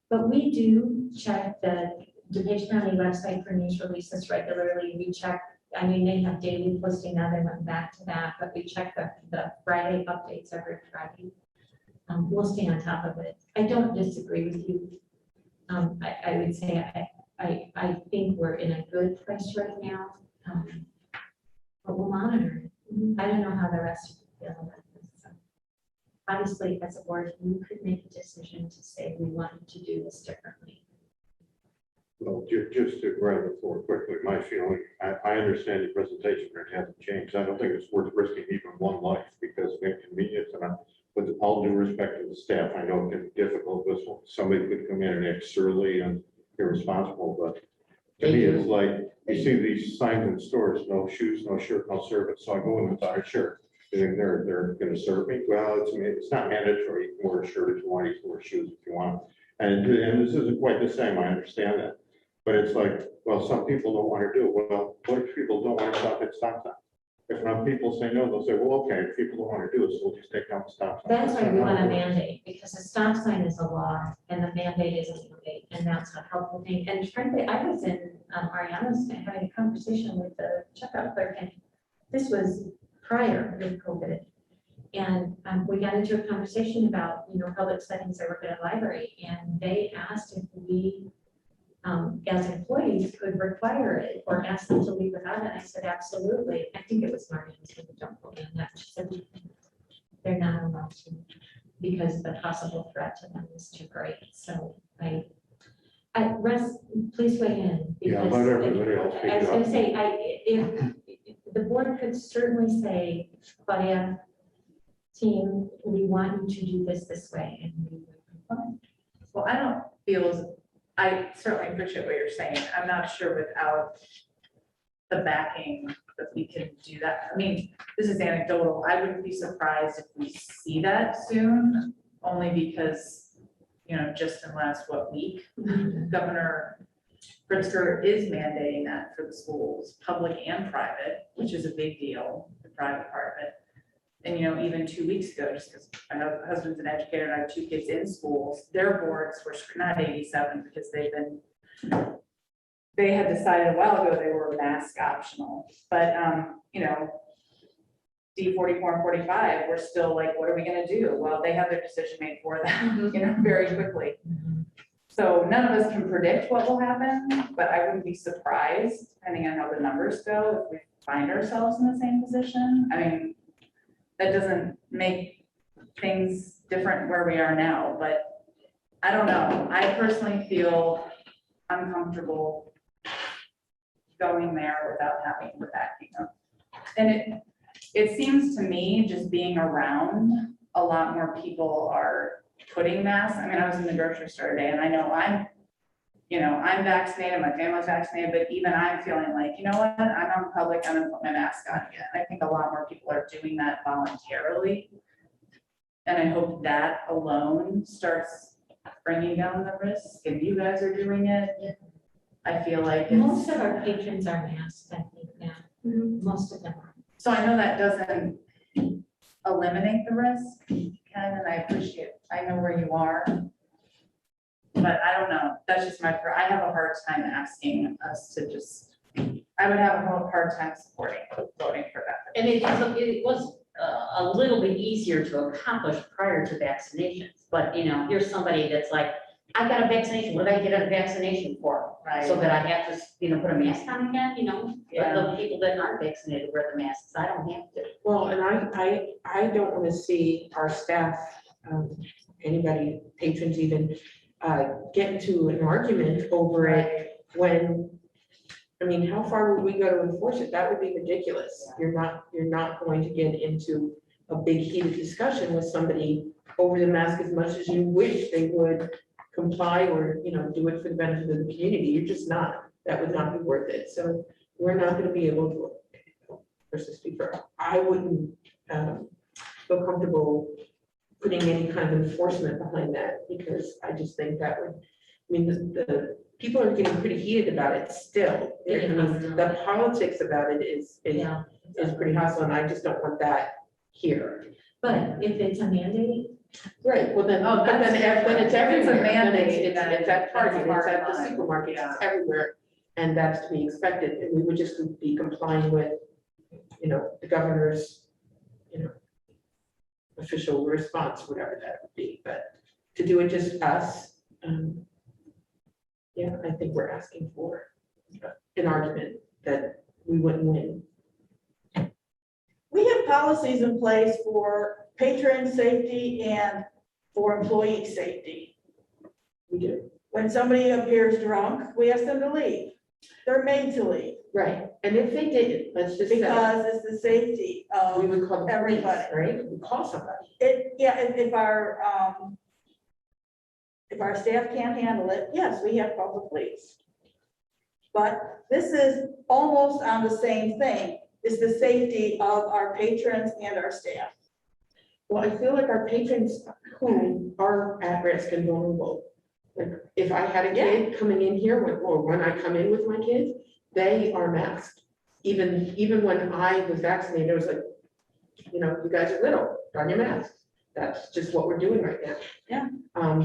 But we do check the DePage County website for news releases regularly. We check, I mean, they have daily posting now, they went back to that, but we check the Friday updates every Friday. We'll stay on top of it. I don't disagree with you. I would say I think we're in a good place right now. But we'll monitor it. I don't know how the rest of you feel about this. So, obviously, as a board, you could make a decision to say we wanted to do this differently. Well, just to grab the floor quickly, my feeling, I understand your presentation, but it hasn't changed. I don't think it's worth risking even one life because of inconvenience. And with all due respect to the staff, I know it can be difficult. This one, somebody could come in and act surly and irresponsible, but to me, it's like, you see these signs in stores, no shoes, no shirt, no service. So I go in without a shirt. You think they're gonna serve me? Well, it's not mandatory. You can wear a shirt if you want, you can wear shoes if you want. And this isn't quite the same, I understand that. But it's like, well, some people don't want to do it. Well, what if people don't want to stop at stop sign? If enough people say no, they'll say, well, okay, if people don't want to do it, so we'll just take down the stop sign. That's why we want a mandate, because a stop sign is a law and the mandate is a mandate, and that's a helpful thing. And frankly, I was in Ariana's having a conversation with the checkout clerk, and this was prior to COVID. And we got into a conversation about, public settings that work at a library, and they asked if we, as employees, could require it or ask them to leave without it. I said, absolutely. I think it was Marty, so don't quote me on that. She said, they're not allowed to because the possible threat to them is too great. So Russ, please weigh in. Yeah, because let everybody else I was pick gonna it up. say, if the board could certainly say, Claudia, team, we want you to do this way, and we would comply. Well, I don't feel, I certainly appreciate what you're saying. I'm not sure without the backing that we can do that. I mean, this is anecdotal. I wouldn't be surprised if we see that soon, only because, just in last, week, Governor Pritzker is mandating that for the schools, public and private, which is a big deal, the private part of it. And, even 2 weeks ago, just because my husband's an educator and I have 2 kids in schools, their boards were not 87 because they had decided a while ago they were mask optional. But, D44 and 45, we're still like, what are we gonna do? Well, they have their decision made for them, very quickly. So none of us can predict what will happen, but I wouldn't be surprised, depending on how the numbers go, if we find ourselves in the same position. I mean, that doesn't make things different where we are now, but I don't know. I personally feel uncomfortable going there without having the backing of. And it seems to me, just being around, a lot more people are putting masks. I mean, I was in the grocery store today and I know I'm vaccinated, my family's vaccinated, but even I'm feeling like, you know what, I'm on public, I'm gonna put my mask on again. I think a lot more people are doing that voluntarily. And I hope that alone starts bringing down the risk. If you guys are doing it, I feel like Most of our patrons are masked, I think now. Most of them are. so I know that doesn't eliminate the risk, Ken, and I appreciate, I know where you are. But I don't know, that's just I have a hard time asking us to just, I would have a hard time voting for that. And it was a little bit easier to accomplish prior to vaccinations, but here's somebody that's like, I got a vaccination, what did I get a vaccination for? Right. So that I have to, put a mask on again, Yeah. the people that aren't vaccinated wear the masks, I don't have to. Well, and I don't want to see our staff, anybody, patrons even, get into an argument over it when, how far would we go to enforce it? That would be ridiculous. You're not going to get into a big heated discussion with somebody over the mask as much as you wish they would comply or, do it for the benefit of the community. You're just not. That would not be worth it. So we're not going to be able to, versus speaker, I wouldn't feel comfortable putting any kind of enforcement behind that because I just think that mean, the people are getting pretty heated about it still. I mean, the politics about it is Yeah, pretty hostile, and I just don't want that here. but if it's a mandate, Right, well then, Oh, but then, that's then it's different. If it's a everywhere, then mandate, it's then at that's Target, it's at the hard line. supermarket, Yeah. it's everywhere. And that's to be expected, and we would just be complying with, the governor's, official response, whatever that would be, but to do it just us, yeah, I think we're asking for an argument that we wouldn't win. We have policies in place for patron safety and for employee safety. We do. When somebody appears drunk, we ask them to leave. They're made to leave Right, and if they didn't, let's just say, because it's the safety we of would call the police, everybody. right? We call somebody. it. Yeah, if our staff can't handle it, yes, we have to call the police. But this is almost on the same thing, is the safety of our patrons and our staff. Well, I feel like our patrons who are at risk and vulnerable, like if I had a kid coming in here, or when I come in with my kids, they are masked. Even when I was vaccinated, I was like, you guys are little, put on your mask. That's just what we're doing right now. Yeah.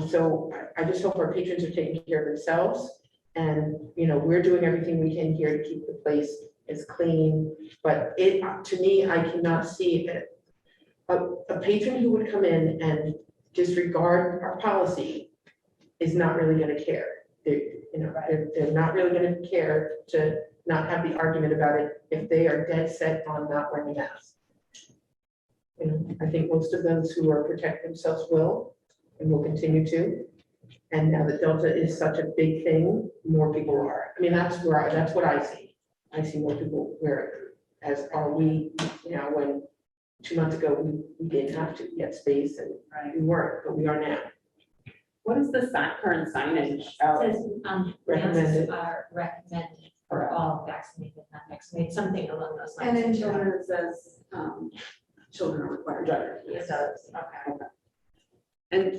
So I just hope our patrons are taking care of themselves. And, we're doing everything we can here to keep the place as clean. But to me, I cannot see it. A patron who would come in and disregard our policy is not really gonna care. They're not really gonna care to not have the argument about it if they are dead set on not wearing a mask. I think most of those who are protecting themselves will, and will continue to. And now that Delta is such a big thing, more people are. I mean, that's what I see. I see more people wear it, as are we, when 2 months ago, we didn't have to, we had space and we weren't, but we are now. What is the current signage? it says, Recommended. masks are recommended for all vaccinated, not vaccinated, something along those And lines. in children, it says, children are required. It does, okay. And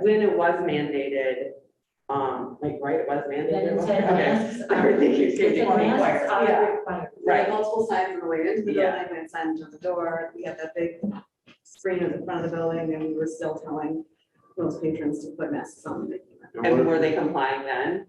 when it was mandated, right, it was Then mandated. it said Okay. masks are, Everything keeps it said changing. masks are Yeah. required. We had multiple signs on the way into the Yeah. building, we had signs on the door, we had that big screen at the front of the building, and we were still telling those patrons to put masks on when they came in. And were they complying then?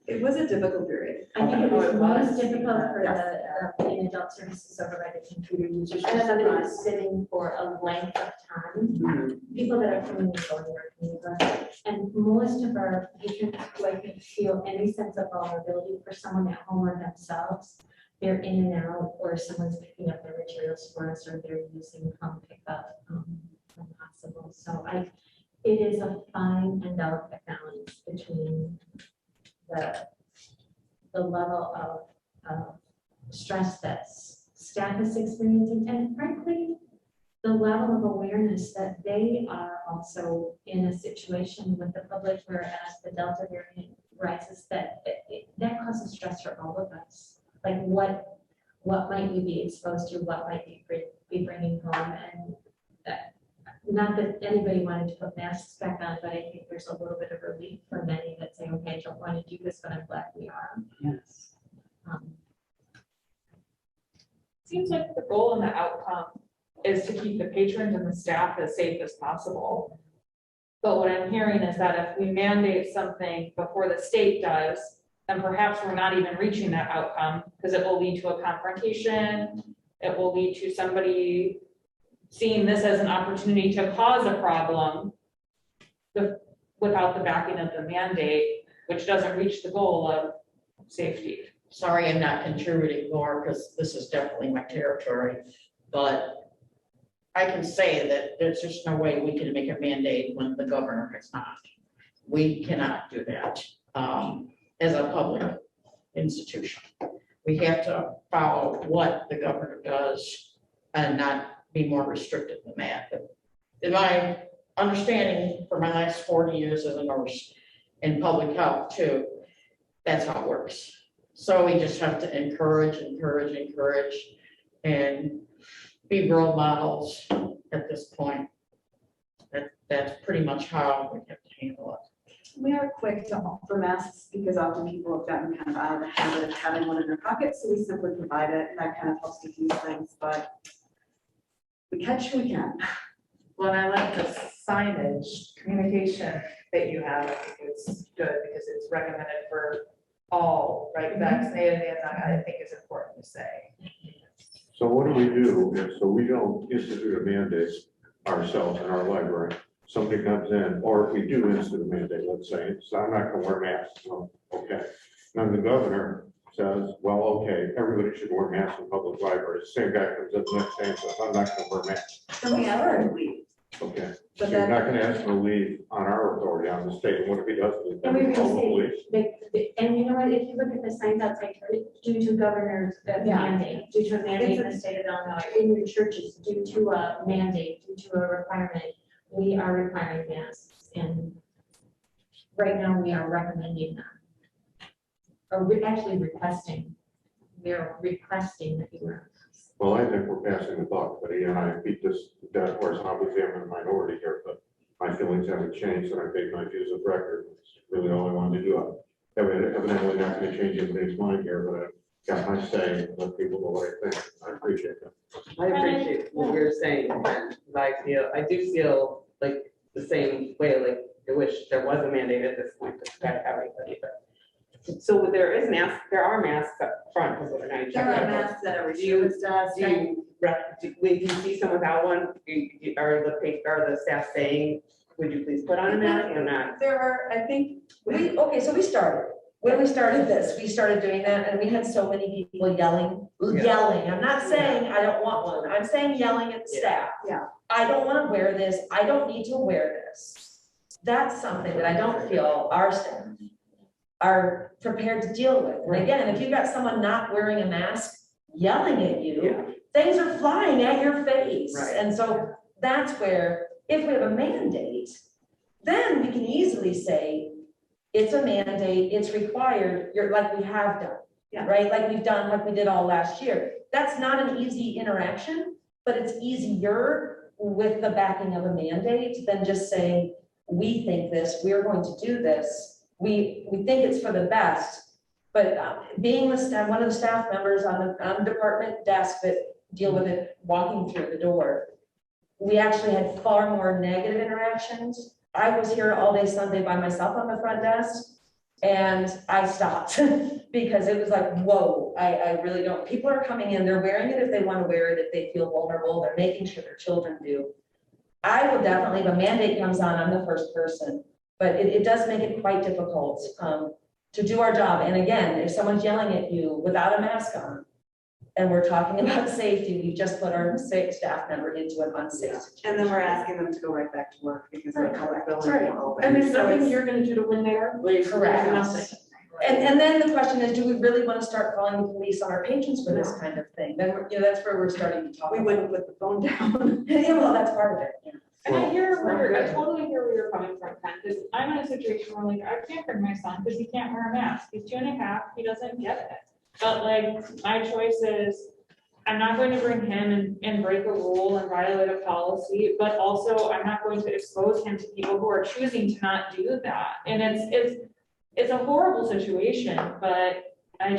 It was a difficult period. I think it Oh, was it most was? difficult for Yes. the in adult services over by the computer users, when somebody was sitting for a length of time. People that are coming and going are coming and going. And most of our patrons who I think feel any sense of vulnerability for someone at home or themselves, they're in and out, or someone's picking up their materials for us, or they're using home pickup when possible. So it is a fine and delicate balance between the level of stress that staff is experiencing, and frankly, the level of awareness that they are also in a situation with the public where as the Delta variant rises, that causes stress for all of us. Like what might we be exposed to, what might we be bringing home, and not that anybody wanted to put masks back on, but I think there's a little bit of relief for many that say, okay, I don't want to do this, but I'm glad we are. Yes. Seems like the goal and the outcome is to keep the patrons and the staff as safe as possible. But what I'm hearing is that if we mandate something before the state does, then perhaps we're not even reaching that outcome, because it will lead to a confrontation. It will lead to somebody seeing this as an opportunity to cause a problem without the backing of the mandate, which doesn't reach the goal of safety. Sorry, I'm not contributing more because this is definitely my territory, but I can say that there's just no way we can make a mandate when the governor has not. We cannot do that as a public institution. We have to follow what the governor does and not be more restrictive than that. But in my understanding for my last 40 years as a nurse in public health too, that's how it works. So we just have to encourage, and be role models at this point. That's pretty much how we have to handle it. We are quick to offer masks because often people have gotten kind of out of the habit of having one in their pocket, so we simply provide it, and that kind of helps diffuse things, but we catch who we can. Well, and I like the signage, communication that you have, I think it's good because it's recommended for all, right, vaccinated and not, I think is important to say. So what do we do if, so we don't institute a mandate ourselves in our library? Somebody comes in, or if we do institute a mandate, let's say, so I'm not gonna wear masks, well, okay. Then the governor says, well, okay, everybody should wear masks in public libraries. Same guy comes in the next day and says, I'm not gonna wear masks. Then we ask them to leave. Okay, so But you're that- not gonna ask him to leave on our authority on the state, and what if he does leave? And we Then call the police. And you know what, if you look at the signs outside, due to governor's mandate, due to a mandate in the state of Illinois, in your churches, due to a mandate, due to a requirement, we are requiring masks, and right now we are recommending them. Or we're actually requesting, we are requesting that you wear masks. Well, I think we're passing the buck, but he and I beat this dead horse. Obviously, I'm in a minority here, but my feelings haven't changed, and I think my views of record. It's really all I wanted to do. Evidently not gonna change anybody's mind here, but I got my say, and let people know what I think. I appreciate that. I appreciate what you're saying, and I do feel like the same way, like I wish there was a mandate at this point to protect everybody, but. So there are masks up front, because we're going to check. There are that. masks at every Do you- student's desk. When you see someone without one, are the staff saying, would you please put on a mask or not? There are, I think, Okay, so we started, when we started this, we started doing that, and we had so many people yelling, I'm not saying I don't want one, I'm saying yelling at the staff. Yeah. I don't wanna wear this, I don't need to wear this. That's something that I don't feel our staff are prepared to deal with. And again, if you've got someone not wearing a mask, yelling at you, things are flying at your face. Right. And so that's where, if we have a mandate, then we can easily say, it's a mandate, it's required, you're like we have done. Yeah. Right, like we've done, like we did all last year. That's not an easy interaction, but it's easier with the backing of a mandate than just saying, we think this, we're going to do this. We think it's for the best, but being the staff, one of the staff members on the department desk that deal with it, walking through the door, we actually had far more negative interactions. I was here all day Sunday by myself on the front desk, and I stopped because it was like, whoa, I really don't. People are coming in, they're wearing it if they want to wear it, if they feel vulnerable, they're making sure their children do. I will definitely, if a mandate comes on, I'm the first person. But it does make it quite difficult to do our job. And again, if someone's yelling at you without a mask on, and we're talking about safety, we just put our staff member into an unsafe situation. and then we're asking them to go right back to work because they're public buildings Right. are open. And there's So nothing it's- you're gonna do to win there? Correct. Nothing. And then the question is, do we really want to start calling the police on our patrons for this kind of thing? Then, that's where we're starting to talk. We wouldn't put the phone down. Yeah, well, that's part of it, yeah. And I hear where I totally hear where you're coming from, Ken, because I'm in a situation where like, I can't bring my son because he can't wear a mask. He's 2.5, he doesn't get it. But like, my choice is, I'm not going to bring him and break a rule and violate a policy, but also I'm not going to expose him to people who are choosing to not do that. And it's a horrible situation, but I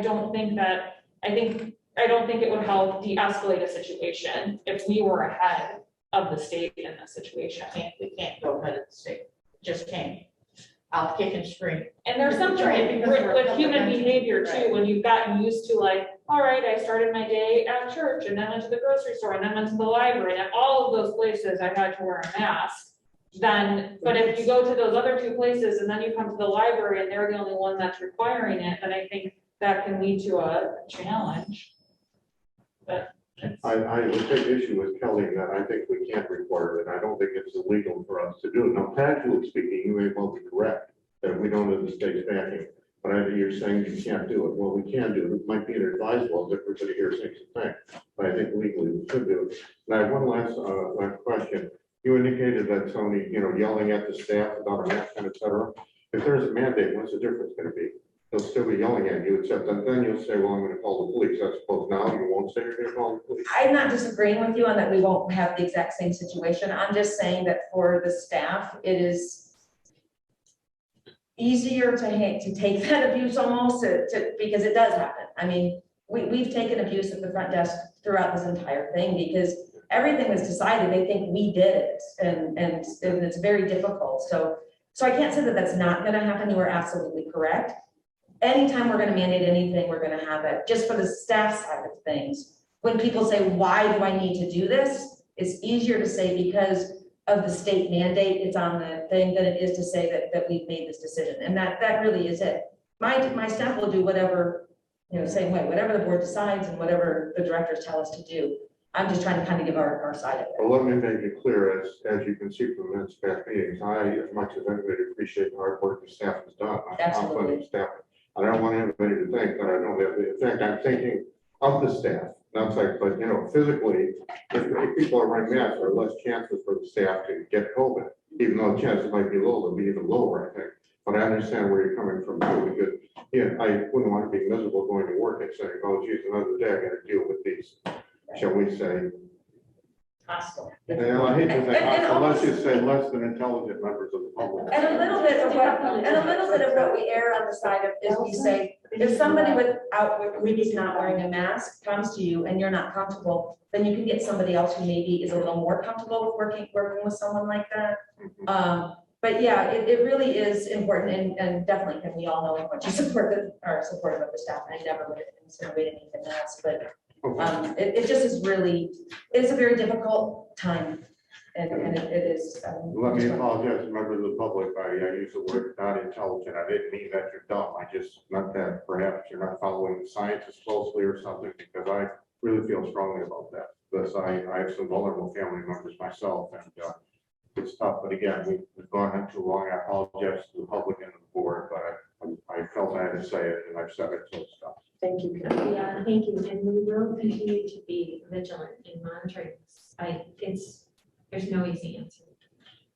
don't think that, I don't think it would help de-escalate a situation if we were ahead of the state in this situation. We can't go ahead and say, just can't. I'll kick and scream. And there's something Right, because we're a with public human entity, behavior too, right. when you've gotten used to like, all right, I started my day at church and then went to the grocery store and then went to the library, and at all of those places I had to wear a mask. Then, but if you go to those other 2 places and then you come to the library and they're the only one that's requiring it, then I think that can lead to a challenge. But I would take issue with Kelly that I think we can't require it. I don't think it's illegal for us to do it. Now, factually speaking, you may well be correct that we don't have the state's backing, but you're saying you can't do it. Well, we can do it. It might be inadvisable if everybody here thinks the same, but I think legally we should do it. And I have one last question. You indicated that Tony, yelling at the staff about a mask and et cetera. If there's a mandate, what's the difference going to be? They'll still be yelling at you, except that then you'll say, well, I'm going to call the police. I suppose now you won't say you're going to call the police. I'm not disagreeing with you on that we won't have the exact same situation. I'm just saying that for the staff, it is easier to take that abuse almost because it does happen. I mean, we've taken abuse at the front desk throughout this entire thing because everything was decided, they think we did it, and it's very difficult. So I can't say that that's not gonna happen. You are absolutely correct. Anytime we're gonna mandate anything, we're gonna have it, just for the staff side of things. When people say, why do I need to do this? It's easier to say because of the state mandate, it's on the thing, than it is to say that we've made this decision. And that really is it. My staff will do whatever, same way, whatever the board decides and whatever the directors tell us to do. I'm just trying to kind of give our side of it. Well, let me make it clear, as you can see from minutes past meetings, I, as much as anybody, appreciate the hard work the staff has done. I'm Absolutely. confident in staff. I don't want anybody to think that I don't have, in fact, I'm thinking of the staff. That's like, but physically, if people are wearing masks, there are less chances for the staff to get COVID, even though the chances might be low, they'll be even lower, I think. But I understand where you're coming from too, because, I wouldn't want to be miserable going to work and saying, oh, geez, another day I got to deal with these, shall we say. Hostile. And I hate to say hostile, let's just say less than intelligent members of the public. And a little bit of what we err on the side of is we say, if somebody who's not wearing a mask comes to you and you're not comfortable, then you can get somebody else who maybe is a little more comfortable with working with someone like that. But yeah, it really is important, and definitely, and we all know how much you are supportive of the staff. I never would insinuate anything else, but it just is really, it's a very difficult time, and it is. Let me apologize to members of the public. I use the word not intelligent. I didn't mean that you're dumb. I just meant that perhaps you're not following the science as closely or something, because I really feel strongly about that. Because I have some vulnerable family members myself, and it's tough. But again, we've gone on too long. I apologize to the public and to the board, but I felt I had to say it, and I've said it, so it's tough. Thank you. Yeah, thank you. And we will continue to be vigilant in monitoring this. There's no easy answer.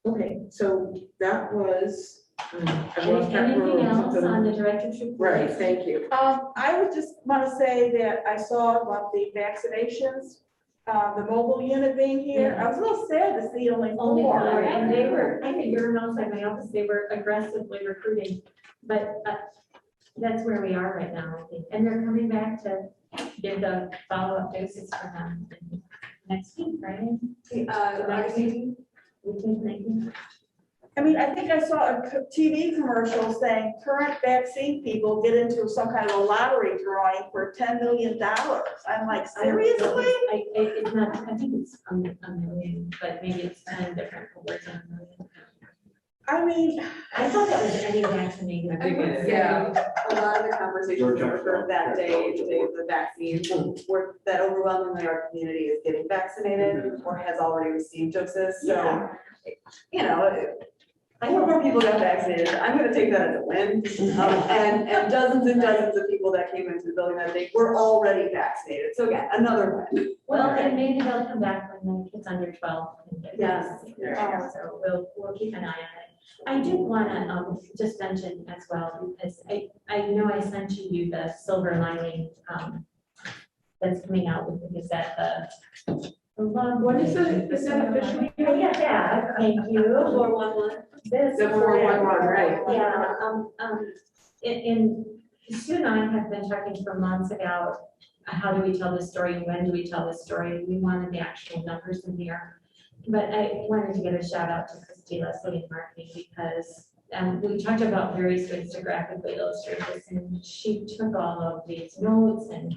Okay, so that was. Anything else on the director's report? Right, thank you. I would just want to say that I saw about the vaccinations, the mobile unit being here. I was a little sad to see only four. And they were, I think you're outside my office, they were aggressively recruiting, but that's where we are right now, I think. And they're coming back to give the follow-up doses for them next week, right? Next week. I mean, I think I saw a TV commercial saying current vaccine people get into some kind of a lottery drawing for $10 million. I'm like, seriously? It's not, I think it's a million, but maybe it's 10 different words on a million. I mean, I thought that was any vaccinated. Yeah, a lot of the conversations we heard that day, the day of the vaccine, were that overwhelmingly our community is getting vaccinated or has already received doses. So, I hope more people got vaccinated. I'm gonna take that as a win. And dozens of people that came into the building that day were already vaccinated. So again, another win. Well, and maybe they'll come back when the kids under 12. can get Yes. vaccinated. So we'll keep an eye on it. I did want to just mention as well, because I know I sent you the silver lining that's coming out with the Gazette. What is it? Is that officially? Oh, yeah, thank you. 411. This. The 411, right. Yeah, and Sue and I have been talking for months about how do we tell this story and when do we tell this story? We wanted the actual numbers in here. But I wanted to give a shout out to Christy, Leslie, and marketing because we talked about various ways to graphically illustrate this, and she took all of these notes and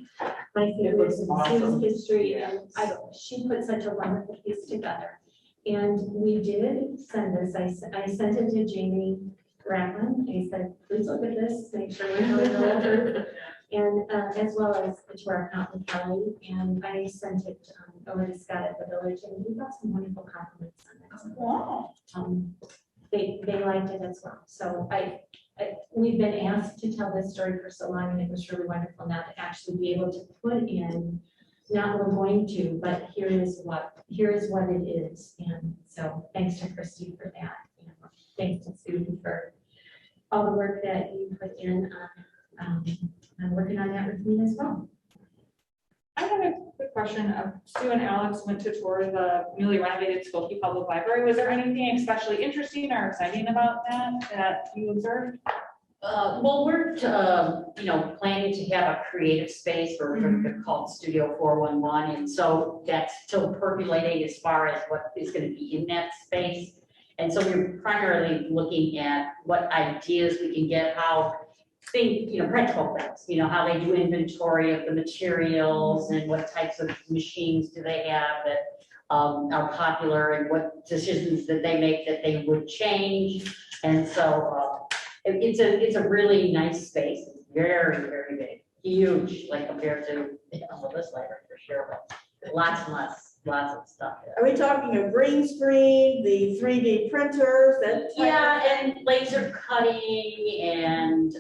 my favorites and Sue's history, and she put such a wonderful piece together. And we did send this. I sent it to Jamie Ratlin. I said, please look at this, make sure we're going over. And as well as to our accountant Kelly, and I sent it over to Scott at the village, and we got some wonderful compliments on it. wow. They liked it as well. So we've been asked to tell this story for so long, and it was really wonderful now to actually be able to put in, not we're going to, but here is what it is. And so thanks to Christy for that. Thanks to Susan for all the work that you put in. I'm working on that with me as well. I have a quick question. discussion of Sue and Alex went to tour the newly renovated Skokie Public Library. Was there anything especially interesting or exciting about that you observed? Well, we're, planning to have a creative space for called Studio 411. And so that's still percolating as far as what is going to be in that space. And so we're primarily looking at what ideas we can get, how practical things, how they do inventory of the materials and what types of machines do they have that are popular and what decisions that they make that they would change. And so it's a really nice space. It's very, very big, huge, like compared to this library for sure, but lots of stuff there. Are we talking a green screen, the 3D printers, that type of Yeah, thing? and laser cutting and,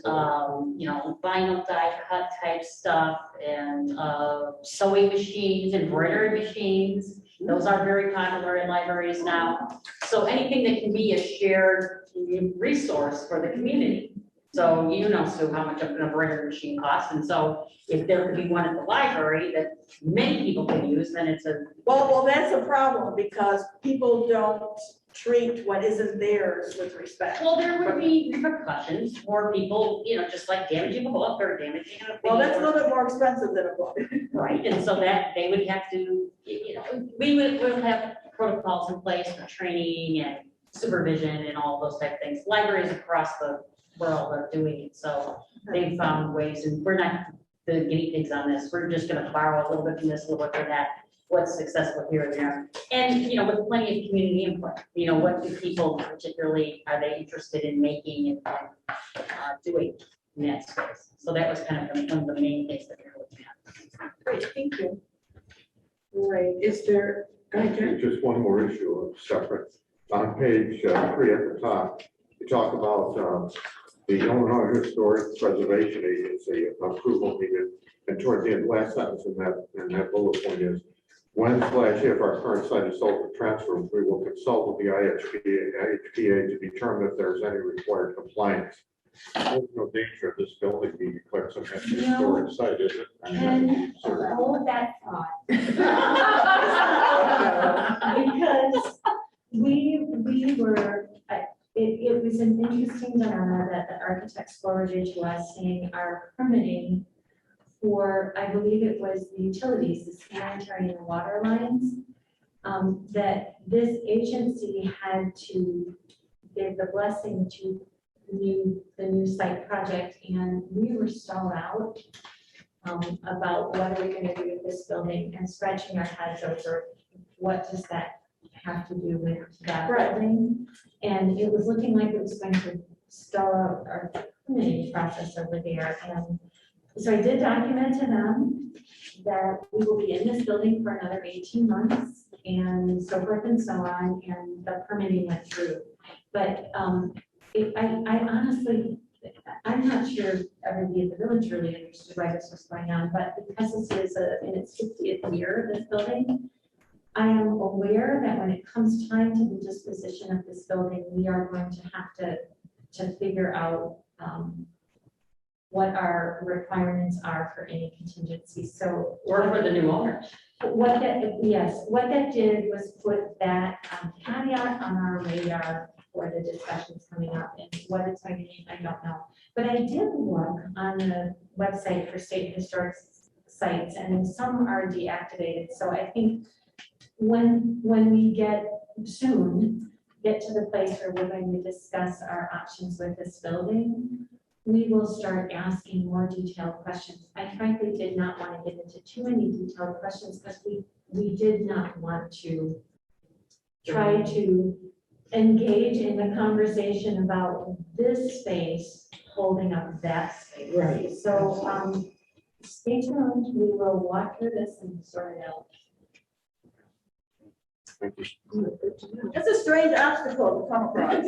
vinyl die cut type stuff and, sewing machines, embroidery machines. Those are very popular in libraries now. So anything that can be a shared resource for the community. So Sue, how much an embroidery machine costs. And so if there could be one at the library that many people can use, then it's a. Well, that's a problem because people don't treat what isn't theirs with respect. Well, there would be repercussions for people, just like damaging a book or damaging a. Well, that's a little bit more expensive than a book. Right, and so that they would have to, we'll have protocols in place for training and supervision and all those type of things. Libraries across the world are doing it, so they've found ways, and we're not the guinea pigs on this. We're just gonna borrow a little bit from this, a little bit from that, what's successful here and there. And, with plenty of community input, what do people particularly, are they interested in making and doing in that space? So that was kind of one of the main things that we were looking at. Great, thank you. All right, is there, go ahead, Jen. Just one more issue of separate. On page 3 at the top, you talk about the Illinois Historic Preservation Agency approval needed. And towards the end, last sentence in that bullet point is, when/if our current site is sold for transfer, we will consult with the IHPA to determine if there's any required compliance. There's no danger of this building being declared some kind of historic site, is it? And hold that thought. Because we were, it was an interesting dilemma that the architects forwarded to us saying our permitting for, I believe it was the utilities, the sanitary and the water lines, that this agency had to give the blessing to the new site project, and we were stalled out about what are we going to do with this building and scratching our heads over what does that have to do with that building. And it was looking like it was going to stall out our permitting process over there. And so I did document to them that we will be in this building for another 18 months and so forth and so on, and the permitting went through. But I honestly, I'm not sure everybody in the village really understood why this was going on, but because this is in its 50th year, this building, I am aware that when it comes time to the disposition of this building, we are going to have to figure out what our requirements are for any contingencies. So, Or for the new owners. what that did was put that caveat on our radar for the discussions coming up, and what it's going to mean, I don't know. But I did look on the website for state historic sites, and some are deactivated. So I think when we get to the place where we're going to discuss our options with this building, we will start asking more detailed questions. I frankly did not want to get into too many detailed questions because we did not want to try to engage in the conversation about this space holding up that space. Right. So stay tuned. We will walk through this and sort it out. That's a strange obstacle to come across.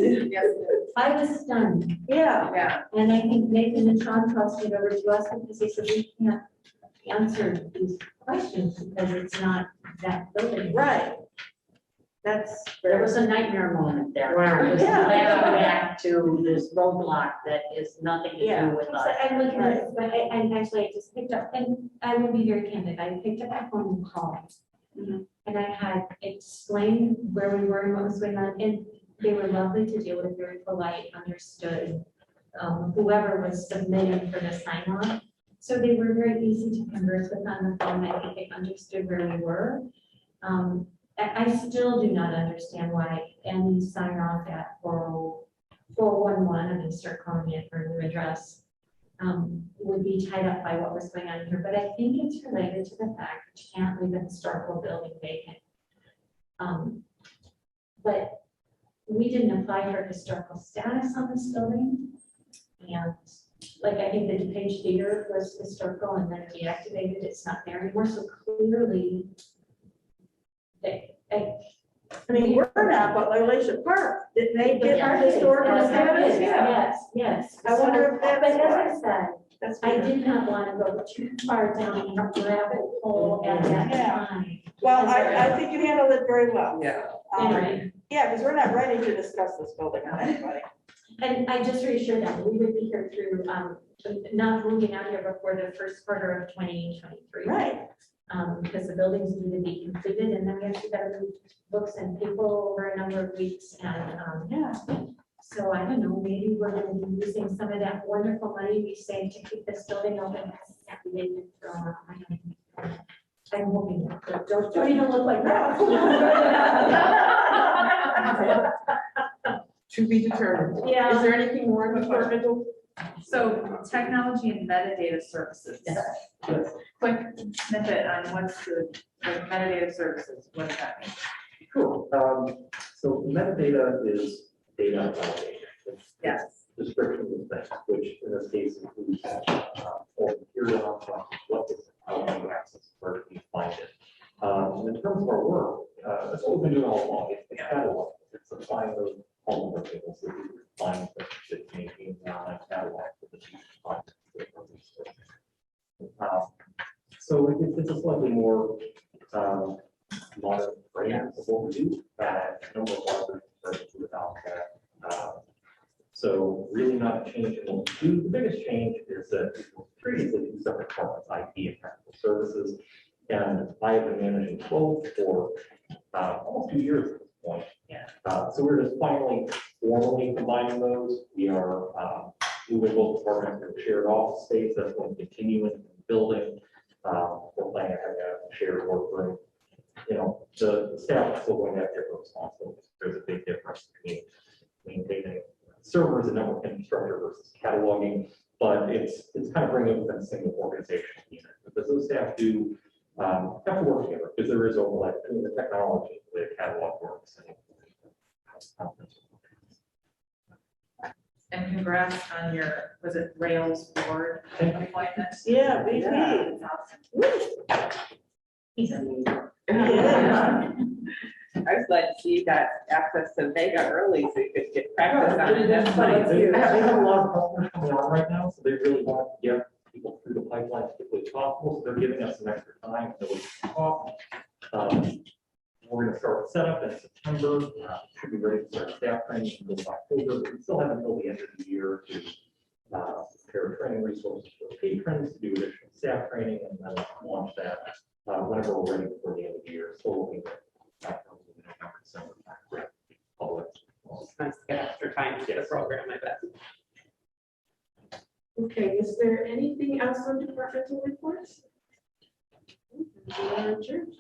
I was stunned. Yeah. And I think Nathan and Sean crossed it over to us because they said we can't answer these questions because it's not that building. Right. That's. There was a nightmare moment there. Wow. Just Yeah. back to this roadblock that is nothing to Yeah. do with So us. I'm looking at this, but and actually I just picked up, and I will be very candid, I picked up a phone call. Mhm. And I had explained where we were and what was going on, and they were lovely to deal with, very polite, understood. Whoever was submitting for the sign off, so they were very easy to converse with on the phone, I think they understood where we were. I still do not understand why any sign off at 411, I'm gonna start calling it for a new address, would be tied up by what was going on here, but I think it's related to the fact that you can't leave a historical building vacant. But we didn't apply for historical status on this building. And like, I think the DuPage Theater was historical and then deactivated, it's not there anymore, so clearly I mean, we're not, but Glacier Park, didn't they get our Yes, historical yes, status? yes. I wonder if But that's as why. I said, That's I weird. did not want to go too far down a rabbit hole at that Yeah. time. Well, I think you handled it very well. Yeah. Anyway, Yeah, because we're not ready to discuss this building with anybody. and I just reassured them, we would be here through, not moving out here before the first quarter of 2023. Right. Because the buildings need to be completed, and then we actually got to move books and people over a number of weeks, and, Yeah. so I don't know, maybe we're gonna be using some of that wonderful money we saved to keep this building open. I'm hoping, that- don't even look like that. To be determined. Yeah. Is there anything more in departmental? So technology and metadata services. Quick snippet on what's the metadata services, what does that mean? Sure. So metadata is data validation. It's Yes. descriptions of things, which in this case includes or period on what is, how do you access, where do you find it. In terms of our work, that's what we've been doing all along. It's the catalog. It's applying those home tables that we find that should maintain the online catalog for the future content. So it's a slightly more modern brand of what we do. Number of libraries started to adopt that. So really not a change in what we do. The biggest change is that it was previously two separate departments, IT and technical services. And I have been managing both for almost 2 years at this point. Yeah. So we're just finally formally combining those. We are moving both departments to shared office space. That's going to continue in the building. We're planning on having a shared workroom. You know, the staff is still going to have different responsibilities. There's a big difference between maintaining servers and network infrastructure versus cataloging, but it's kind of bringing it within a single organizational unit, because those staff do have to work together, because there is overlap between the technology, the catalog works. And congrats on your, was it Rails board appointment? Yeah, VP. That's awesome. He's a Yeah. I was glad to see you got access to Vega early so you could get practice on it. That's They nice. have a lot of customers coming on right now, so they really want to get people through the pipeline as quickly as possible, so they're giving us some extra time to we can talk. We're gonna start setup in September, should be ready to start staff training in October, but we still have until the end of the year to prepare training resources for patrons, to do additional staff training, and then launch that whenever we're ready before the end of the year. So looking at November, December, public. It's nice to get extra time to get a program, I bet. Okay, is there anything else on departmental reports? We are adjourned.